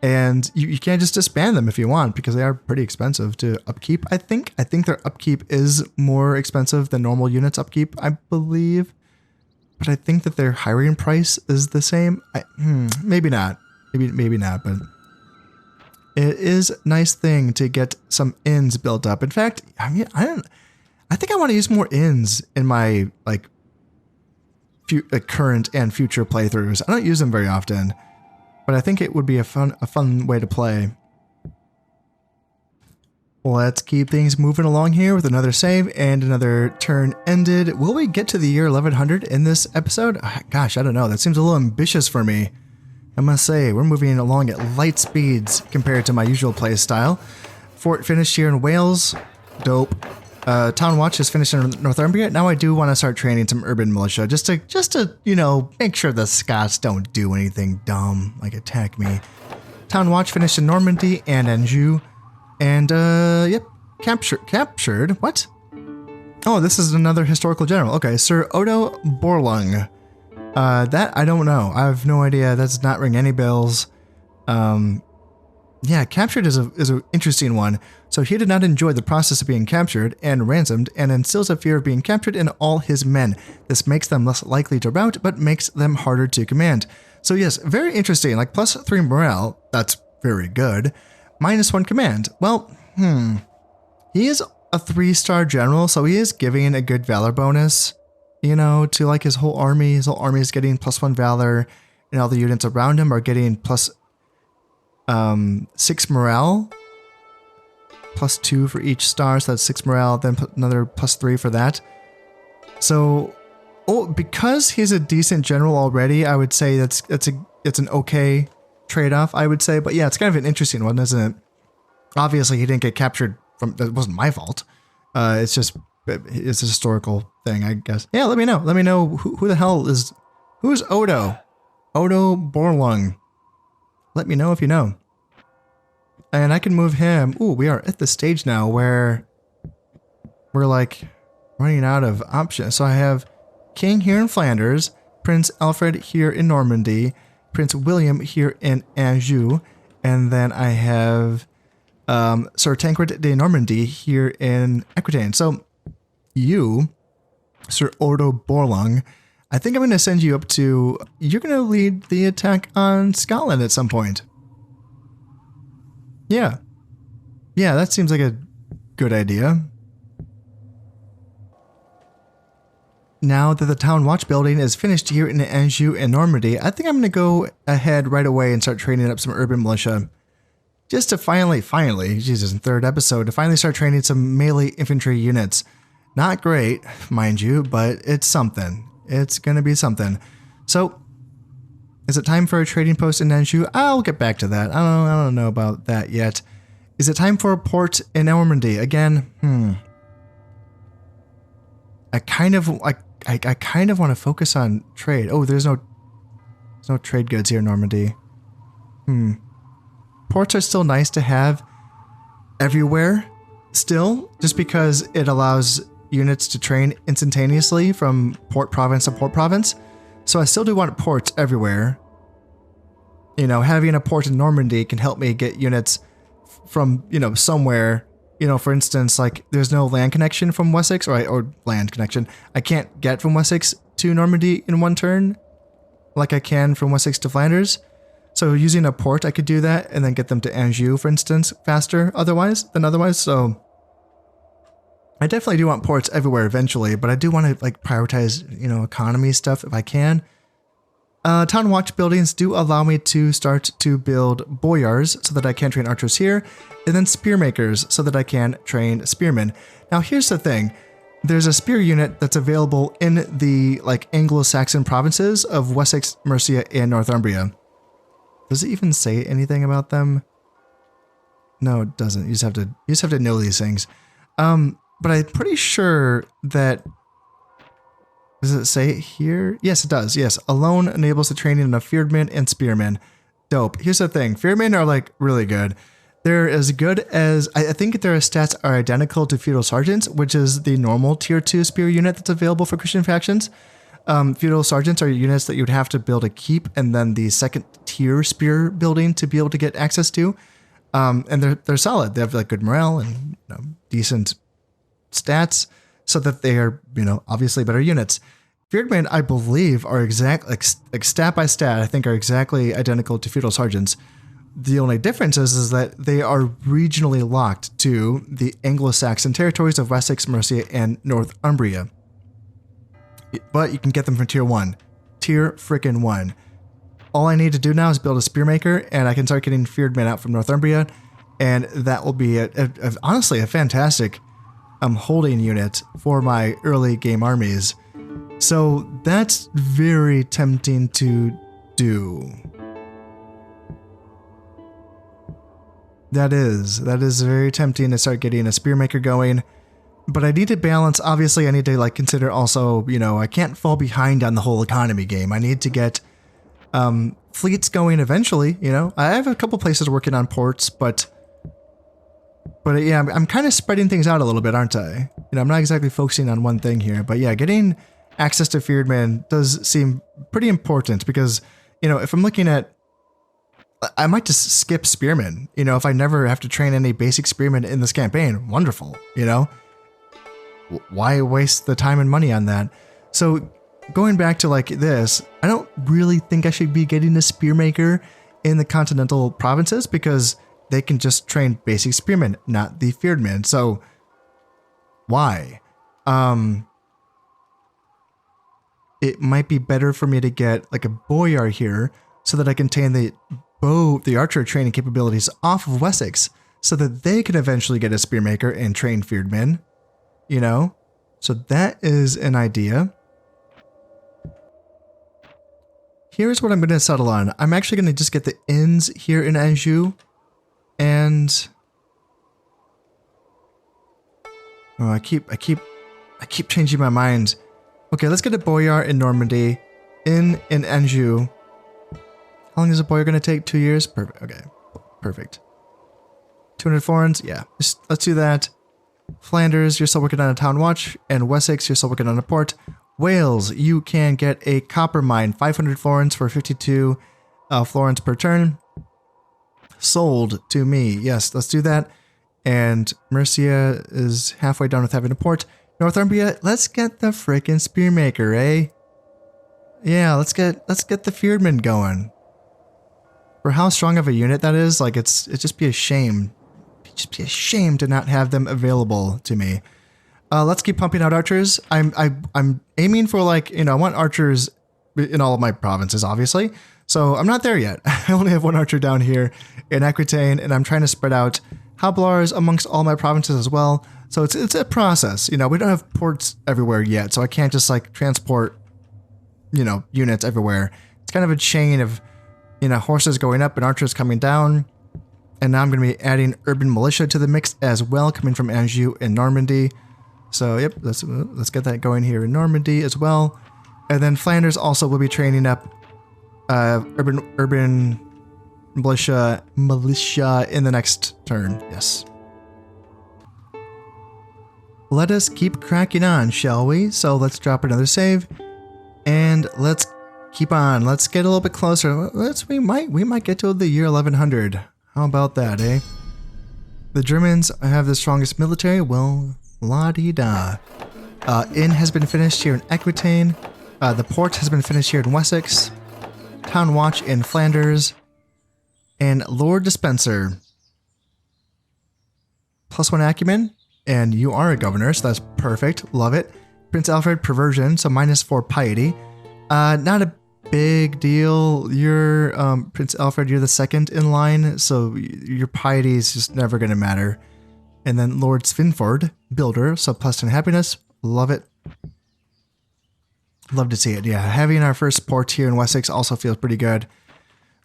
And you can't just disband them if you want, because they are pretty expensive to upkeep. I think their upkeep is more expensive than normal units upkeep, I believe. But I think that their hiring price is the same. Maybe not. Maybe not, but it is a nice thing to get some inns built up. In fact, I mean, I think I want to use more inns in my like current and future playthroughs. I don't use them very often, but I think it would be a fun way to play. Let's keep things moving along here with another save and another turn ended. Will we get to the year 1100 in this episode? Gosh, I don't know. That seems a little ambitious for me. I must say, we're moving along at light speeds compared to my usual play style. Fort finished here in Wales. Dope. Town Watch is finished in Northumbria. Now I do want to start training some urban militia just to you know, make sure the Scots don't do anything dumb like attack me. Town Watch finished in Normandy and Anjou. And yep, captured. What? Oh, this is another historical general. Okay, Sir Odo Borlung. That I don't know. I have no idea. That does not ring any bells. Yeah, captured is an interesting one. So he did not enjoy the process of being captured and ransomed, and instills a fear of being captured in all his men. This makes them less likely to rout, but makes them harder to command. So yes, very interesting. Like +3 morale. That's very good. -1 command. Well, he is a 3-star general, so he is giving a good valor bonus, you know, to like his whole army. His whole army is getting +1 valor, and all the units around him are getting +6 morale. +2 for each star, so that's 6 morale, then put another +3 for that. So, because he's a decent general already, I would say it's an okay trade-off, I would say. But yeah, it's kind of an interesting one, isn't it? Obviously, he didn't get captured from, that wasn't my fault. It's a historical thing, I guess. Yeah, let me know who the hell is, who's Odo Borlung. Let me know if you know. And I can move him. Ooh, we are at the stage now where we're like running out of options. So I have King here in Flanders, Prince Alfred here in Normandy, Prince William here in Anjou, and then I have Sir Tancred de Normandy here in Aquitaine. So you, Sir Odo Borlung, I think I'm going to send you up to, you're going to lead the attack on Scotland at some point. Yeah. Yeah, that seems like a good idea. Now that the Town Watch building is finished here in Anjou and Normandy, I think I'm going to go ahead right away and start training up some urban militia. Just to finally, Jesus, in 3rd episode, to finally start training some melee infantry units. Not great, mind you, but it's something. It's going to be something. So, is it time for a trading post in Anjou? I'll get back to that. I don't know about that yet. Is it time for a port in Normandy? Again, I kind of want to focus on trade. Oh, there's no trade goods here in Normandy. Ports are still nice to have everywhere still, just because it allows units to train instantaneously from port province to port province. So I still do want ports everywhere. You know, having a port in Normandy can help me get units from, you know, somewhere. You know, for instance, like there's no land connection from Wessex, or land connection. I can't get from Wessex to Normandy in one turn like I can from Wessex to Flanders. So using a port, I could do that and then get them to Anjou, for instance, faster otherwise. So I definitely do want ports everywhere eventually, but I do want to like prioritize, you know, economy stuff if I can. Town Watch buildings do allow me to start to build boyars so that I can train archers here, and then spear makers so that I can train spearmen. Now here's the thing. There's a spear unit that's available in the like Anglo-Saxon provinces of Wessex, Mercia, and Northumbria. Does it even say anything about them? No, it doesn't. You just have to know these things. But I'm pretty sure that, does it say it here? Yes, it does. Yes. Alone enables the training of fearedmen and spearmen. Dope. Here's the thing. Fearedmen are like really good. They're as good as, I think their stats are identical to feudal sergeants, which is the normal tier 2 spear unit that's available for Christian factions. Feudal sergeants are units that you would have to build a keep and then the second tier spear building to be able to get access to. And they're solid. They have like good morale and decent stats, so that they are obviously better units. Fearedmen, I believe, are like stat by stat. I think are exactly identical to feudal sergeants. The only difference is that they are regionally locked to the Anglo-Saxon territories of Wessex, Mercia, and Northumbria. But you can get them from tier 1. Tier frickin' 1. All I need to do now is build a spearmaker, and I can start getting fearedmen out from Northumbria, and that will be honestly a fantastic holding unit for my early game armies. So that's very tempting to do. That is very tempting to start getting a spearmaker going. But I need to balance, obviously I need to like consider also, I can't fall behind on the whole economy game. I need to get fleets going eventually, I have a couple places working on ports, but yeah, I'm kind of spreading things out a little bit, aren't I? I'm not exactly focusing on one thing here, but yeah, getting access to fearedmen does seem pretty important because, if I'm looking at, I might just skip spearmen, if I never have to train any basic spearmen in this campaign, wonderful, Why waste the time and money on that? So going back to like this, I don't really think I should be getting a spearmaker in the continental provinces because they can just train basic spearmen, not the fearedmen. So why? It might be better for me to get like a boyar here so that I can tame the archer training capabilities off of Wessex so that they can eventually get a spearmaker and train fearedmen, So that is an idea. Here's what I'm going to settle on. I'm actually going to just get the inns here in Anjou. And I keep changing my mind. Okay, let's get a boyar in Normandy, in Anjou. How long is a boyar going to take? 2 years? Perfect. Okay, perfect. 200 florins? Yeah, let's do that. Flanders, you're still working on a town watch, and Wessex, you're still working on a port. Wales, you can get a copper mine, 500 florins for 52 florins per turn. Sold to me. Yes, let's do that. And Mercia is halfway done with having a port. Northumbria, let's get the frickin' spearmaker, eh? Yeah, let's get the fearedmen going. For how strong of a unit that is, like it'd just be a shame. It'd just be a shame to not have them available to me. Let's keep pumping out archers. I'm aiming for like, I want archers in all of my provinces, obviously. So I'm not there yet. I only have one archer down here in Aquitaine, and I'm trying to spread out Hablars amongst all my provinces as well. So it's a process. We don't have ports everywhere yet, so I can't just like transport, units everywhere. It's kind of a chain of, horses going up and archers coming down. And now I'm going to be adding urban militia to the mix as well, coming from Anjou and Normandy. So yep, let's get that going here in Normandy as well. And then Flanders also will be training up urban militia in the next turn. Yes. Let us keep cracking on, shall we? So let's drop another save, and let's keep on. Let's get a little bit closer. We might get to the year 1100. How about that, eh? The Germans have the strongest military. Well, la-di-da. Inn has been finished here in Aquitaine. The port has been finished here in Wessex. Town Watch in Flanders. And Lord Dispenser. +1 acumen. And you are a governor, so that's perfect. Love it. Prince Alfred, perversion, so -4 piety. Not a big deal. You're Prince Alfred, you're the second in line, so your piety is just never going to matter. And then Lord Svinford, builder, so +10 happiness. Love it. Love to see it. Yeah, having our first port here in Wessex also feels pretty good.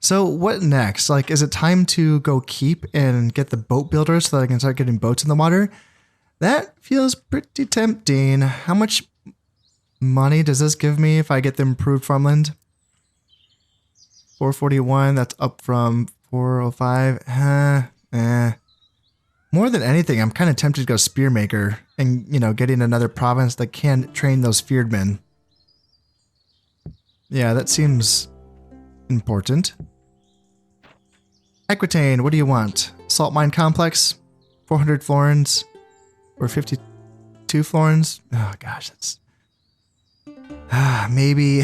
So what next? Like, is it time to go keep and get the boat builder so that I can start getting boats in the water? That feels pretty tempting. How much money does this give me if I get the improved farmland? 441, that's up from 405. More than anything, I'm kind of tempted to go Spearmaker and, getting another province that can train those fearedmen. Yeah, that seems important. Aquitaine, what do you want? Salt mine complex? 400 florins? Or 52 florins? Oh gosh, that's... maybe...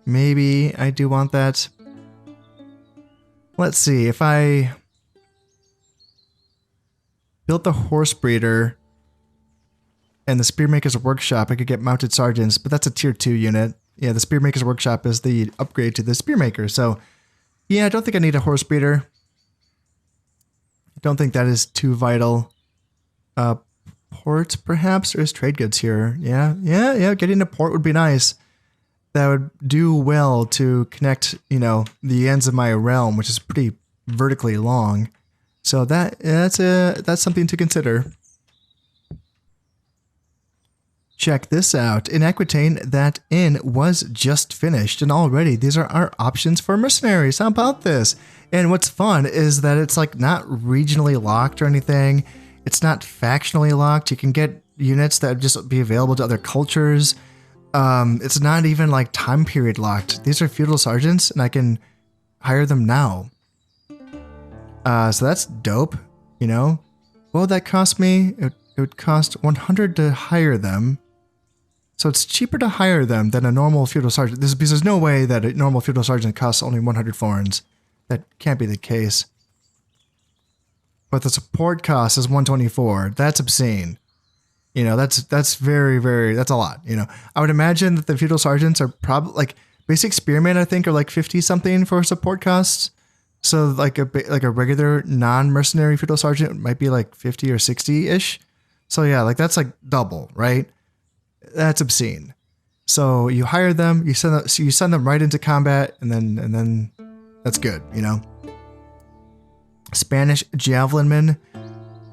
maybe I do want that. Let's see, if I built the horse breeder and the Spearmaker's Workshop, I could get mounted sergeants, but that's a tier 2 unit. Yeah, the Spearmaker's Workshop is the upgrade to the Spearmaker, so yeah, I don't think I need a horse breeder. I don't think that is too vital. Port, perhaps? There's trade goods here. Yeah, getting a port would be nice. That would do well to connect, you know, the ends of my realm, which is pretty vertically long. So that's something to consider. Check this out. In Aquitaine, that inn was just finished, and already these are our options for mercenaries. How about this? And what's fun is that it's like not regionally locked or anything. It's not factionally locked. You can get units that would just be available to other cultures. It's not even like time period locked. These are feudal sergeants, and I can hire them now. So that's dope, you know? What would that cost me? It would cost 100 to hire them. So it's cheaper to hire them than a normal feudal sergeant. This is because there's no way that a normal feudal sergeant costs only 100 florins. That can't be the case. But the support cost is 124. That's obscene. You know, that's very, very, that's a lot. You know, I would imagine that the feudal sergeants are probably like basic spearmen, I think, are like 50 something for support costs. So like a regular non-mercenary feudal sergeant might be like 50 or 60-ish. So yeah, like that's like double, right? That's obscene. So you hire them, you send them right into combat, and then that's good, you know. Spanish javelin men,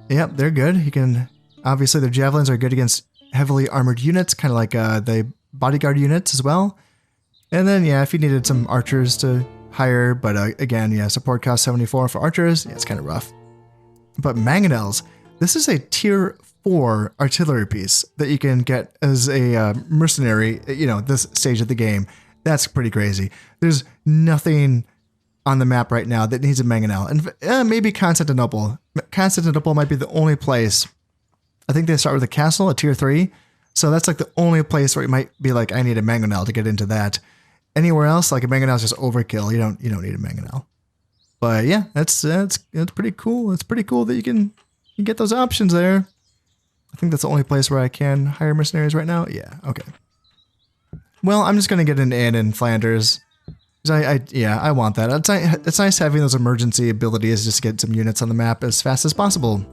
yep, they're good. You can obviously their javelins are good against heavily armored units, kind of like the bodyguard units as well. And then yeah, if you needed some archers to hire, but again, yeah, support cost 74 for archers. Yeah, it's kind of rough. But mangonels, this is a tier 4 artillery piece that you can get as a mercenary, you know, this stage of the game. That's pretty crazy. There's nothing on the map right now that needs a mangonel. And maybe Constantinople. Constantinople might be the only place. I think they start with a castle, a tier 3. So that's like the only place where it might be like, I need a mangonel to get into that. Anywhere else, like a mangonel is just overkill. You don't need a mangonel. But yeah, that's pretty cool. It's pretty cool that you can get those options there. I think that's the only place where I can hire mercenaries right now. Yeah, okay. Well, I'm just gonna get an inn in Flanders. I want that. It's nice having those emergency abilities just to get some units on the map as fast as possible.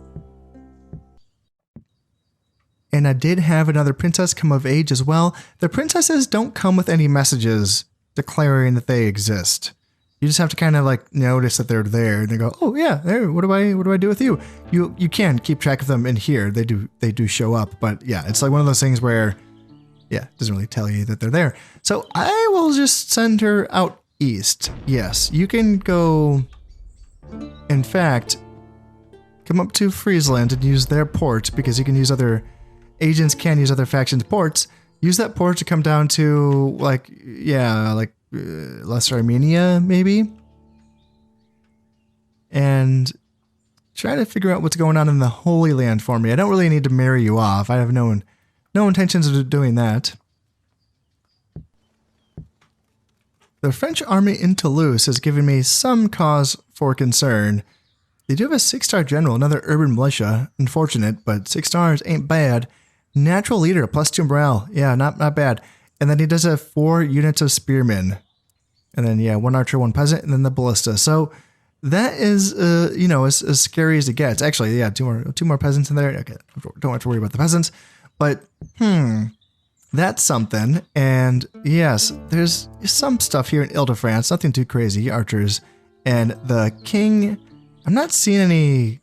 And I did have another princess come of age as well. The princesses don't come with any messages declaring that they exist. You just have to kind of like notice that they're there and they go, oh yeah, there. What do I do with you? You can keep track of them in here. They do show up, but yeah, it's like one of those things where, yeah, it doesn't really tell you that they're there. So I will just send her out east. Yes, you can go. In fact, come up to Friesland and use their port because you can use other agents can use other factions' ports. Use that port to come down to like, yeah, like Lesser Armenia maybe, and try to figure out what's going on in the Holy Land for me. I don't really need to marry you off. I have no intentions of doing that. The French army in Toulouse has given me some cause for concern. They do have a 6-star general, another urban militia. Unfortunate, but 6 stars ain't bad. Natural leader, +2 morale. Yeah, not bad. And then he does have 4 units of spearmen. And then, yeah, 1 archer, 1 peasant, and then the ballista. So that is, you know, as scary as it gets. Actually, yeah, two more peasants in there. Okay, don't have to worry about the peasants. But, that's something. And yes, there's some stuff here in Ile-de-France. Nothing too crazy, archers. And the king, I'm not seeing any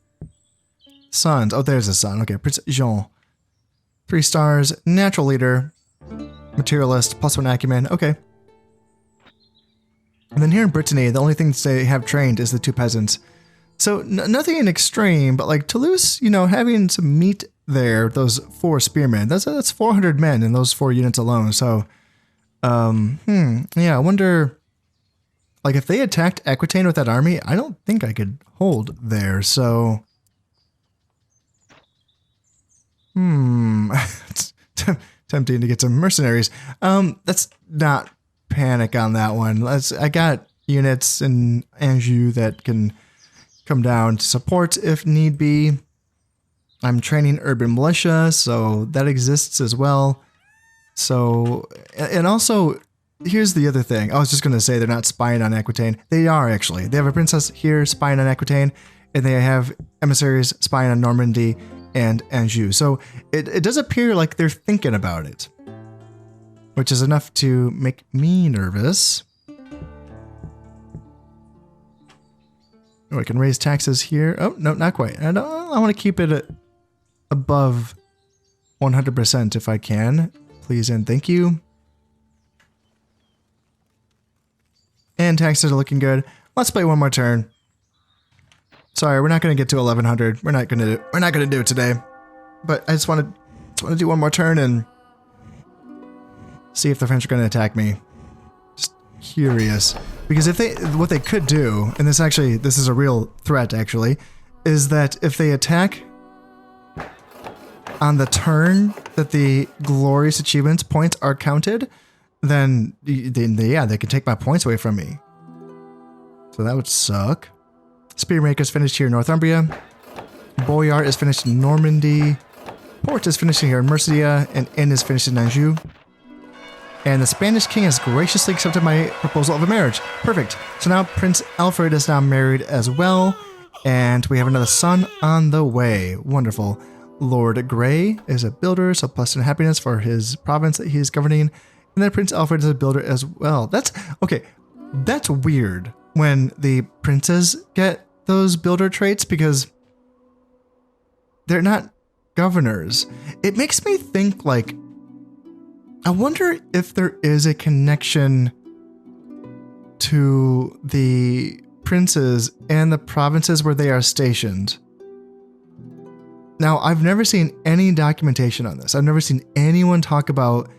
sons. Oh, there's a son. Okay, Prince Jean. 3 stars, natural leader, materialist, +1 acumen. Okay. And then here in Brittany, the only things they have trained is the 2 peasants. So nothing extreme, but like Toulouse, you know, having some meat there, those 4 spearmen, that's 400 men in those 4 units alone. So Yeah, I wonder, like, if they attacked Aquitaine with that army, I don't think I could hold there, so... It's tempting to get some mercenaries. Let's not panic on that one. I got units in Anjou that can come down to support if need be. I'm training urban militia, so that exists as well. So, and also, here's the other thing. I was just going to say they're not spying on Aquitaine. They are, actually. They have a princess here spying on Aquitaine, and they have emissaries spying on Normandy and Anjou. So it does appear like they're thinking about it, which is enough to make me nervous. Oh, I can raise taxes here. Oh, no, not quite. I want to keep it above 100% if I can. Please and thank you. And taxes are looking good. Let's play one more turn. Sorry, we're not going to get to 1100. We're not going to do it today. But I just want to do one more turn and see if the French are going to attack me. Just curious, because what they could do, and this is a real threat actually, is that if they attack on the turn that the glorious achievements points are counted, then they can take my points away from me. So that would suck. Spearmaker is finished here in Northumbria. Boyard is finished in Normandy. Port is finished here in Mercia, and Inn is finished in Anjou. And the Spanish king has graciously accepted my proposal of a marriage. Perfect. So now Prince Alfred is now married as well, and we have another son on the way. Wonderful. Lord Grey is a builder, so plus 10 happiness for his province that he is governing. And then Prince Alfred is a builder as well. That's weird when the princes get those builder traits because they're not governors. It makes me think, like, I wonder if there is a connection to the princes and the provinces where they are stationed. Now, I've never seen any documentation on this. I've never seen anyone talk about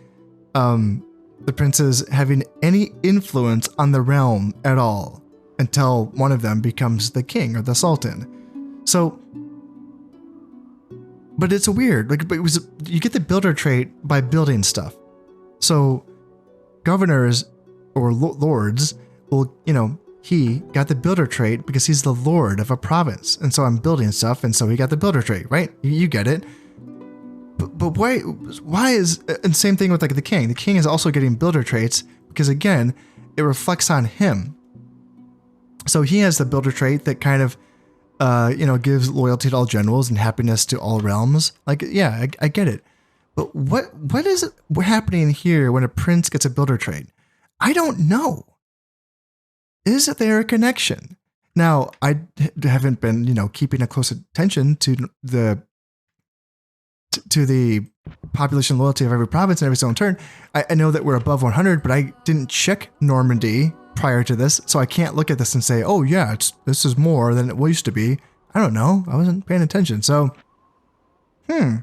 the princes having any influence on the realm at all until one of them becomes the king or the sultan. So, but it's weird. Like, you get the builder trait by building stuff. So, governors or lords will, he got the builder trait because he's the lord of a province, and so I'm building stuff, and so he got the builder trait, right? You get it. But why is, and same thing with like the king. The king is also getting builder traits because again, it reflects on him. So he has the builder trait that kind of, gives loyalty to all generals and happiness to all realms. Like, yeah, I get it. But what is happening here when a prince gets a builder trait? I don't know. Is there a connection? Now, I haven't been, keeping a close attention to the population loyalty of every province and every single turn. I know that we're above 100, but I didn't check Normandy prior to this, so I can't look at this and say, oh yeah, this is more than it used to be. I don't know. I wasn't paying attention. So, I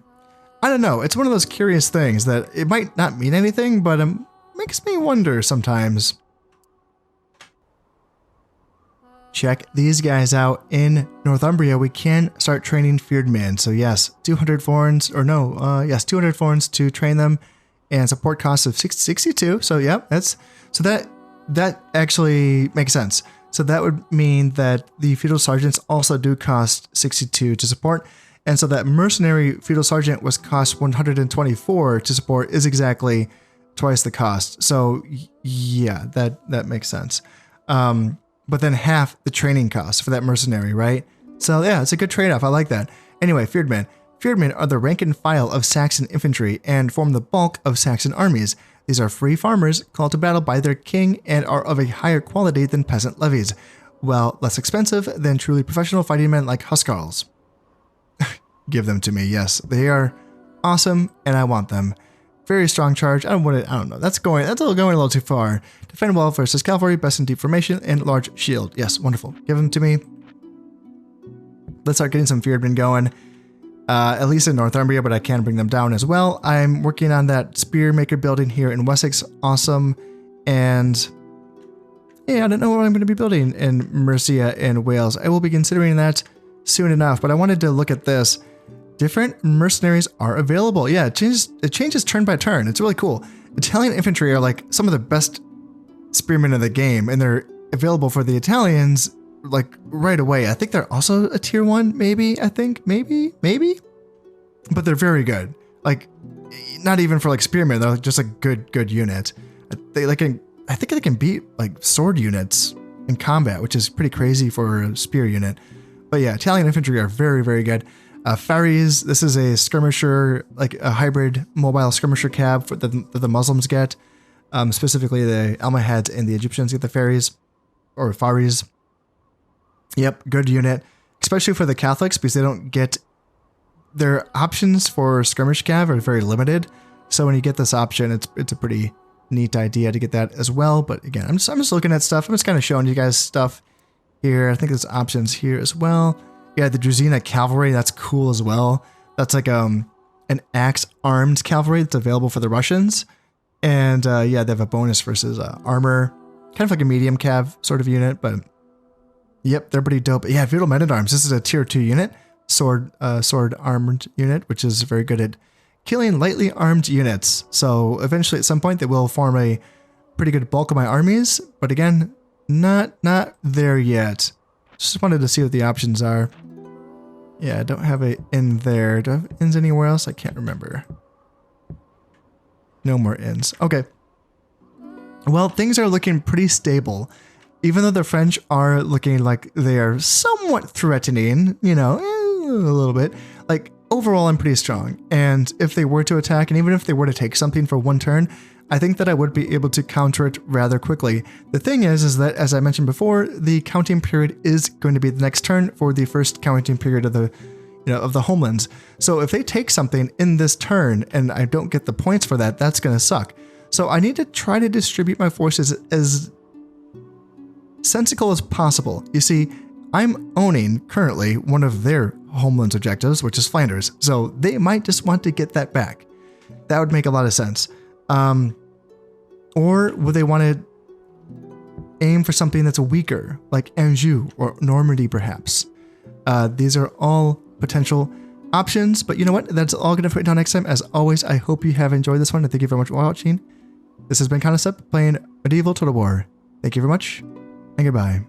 don't know. It's one of those curious things that it might not mean anything, but it makes me wonder sometimes. Check these guys out in Northumbria. We can start training feared men. So yes, 200 florins, or no, yes, 200 florins to train them, and support costs of 62. So yeah, that actually makes sense. So that would mean that the feudal sergeants also do cost 62 to support, and so that mercenary feudal sergeant was cost 124 to support is exactly twice the cost. So yeah, that makes sense. But then half the training costs for that mercenary, right? So yeah, it's a good trade-off. I like that. Anyway, feared men. Feared men are the rank and file of Saxon infantry and form the bulk of Saxon armies. These are free farmers called to battle by their king and are of a higher quality than peasant levies, while less expensive than truly professional fighting men like huscarls. Give them to me, yes. They are awesome, and I want them. Very strong charge. I don't know. That's going a little too far. Defend well versus cavalry, best in deep formation, and large shield. Yes, wonderful. Give them to me. Let's start getting some feared men going. at least in Northumbria, but I can bring them down as well. I'm working on that spear maker building here in Wessex. Awesome. And yeah, I don't know what I'm going to be building in Mercia and Wales. I will be considering that soon enough, but I wanted to look at this. Different mercenaries are available. Yeah, it changes turn by turn. It's really cool. Italian infantry are like some of the best spearmen of the game, and they're available for the Italians like right away. I think they're also a tier 1, maybe. I think maybe, but they're very good. Like, not even for like spearmen, they're just a good unit. I think they can beat like sword units in combat, which is pretty crazy for a spear unit. But yeah, Italian infantry are very good. Faries, this is a skirmisher, like a hybrid mobile skirmisher cab that the Muslims get. Specifically the Almohads and the Egyptians get the Faries, or Faries. Yep, good unit, especially for the Catholics, because they don't get their options for skirmish cav are very limited. So when you get this option, it's a pretty neat idea to get that as well. But again, I'm just looking at stuff. I'm just kind of showing you guys stuff here. I think there's options here as well. Yeah, the Druzina cavalry, that's cool as well. That's like an axe armed cavalry that's available for the Russians. And yeah, they have a bonus versus armor, kind of like a medium cav sort of unit, but yep, they're pretty dope. Yeah, feudal men at arms. This is a tier 2 unit, sword armed unit, which is very good at killing lightly armed units. So eventually at some point they will form a pretty good bulk of my armies, but again, not there yet. Just wanted to see what the options are. Yeah, I don't have a in there. Do I have ins anywhere else? I can't remember. No more ins. Okay. Well, things are looking pretty stable. Even though the French are looking like they are somewhat threatening, you know, a little bit. Like, overall, I'm pretty strong. And if they were to attack, and even if they were to take something for one turn, I think that I would be able to counter it rather quickly. The thing is that, as I mentioned before, the counting period is going to be the next turn for the first counting period of the homelands. So if they take something in this turn and I don't get the points for that, that's going to suck. So I need to try to distribute my forces as sensical as possible. You see, I'm owning currently one of their homelands objectives, which is Flanders. So they might just want to get that back. That would make a lot of sense. Or would they want to aim for something that's weaker, like Anjou or Normandy, perhaps? These are all potential options, but you know what? That's all going to put it down next time. As always, I hope you have enjoyed this one, and thank you very much for watching. This has been Concept playing Medieval Total War. Thank you very much, and goodbye.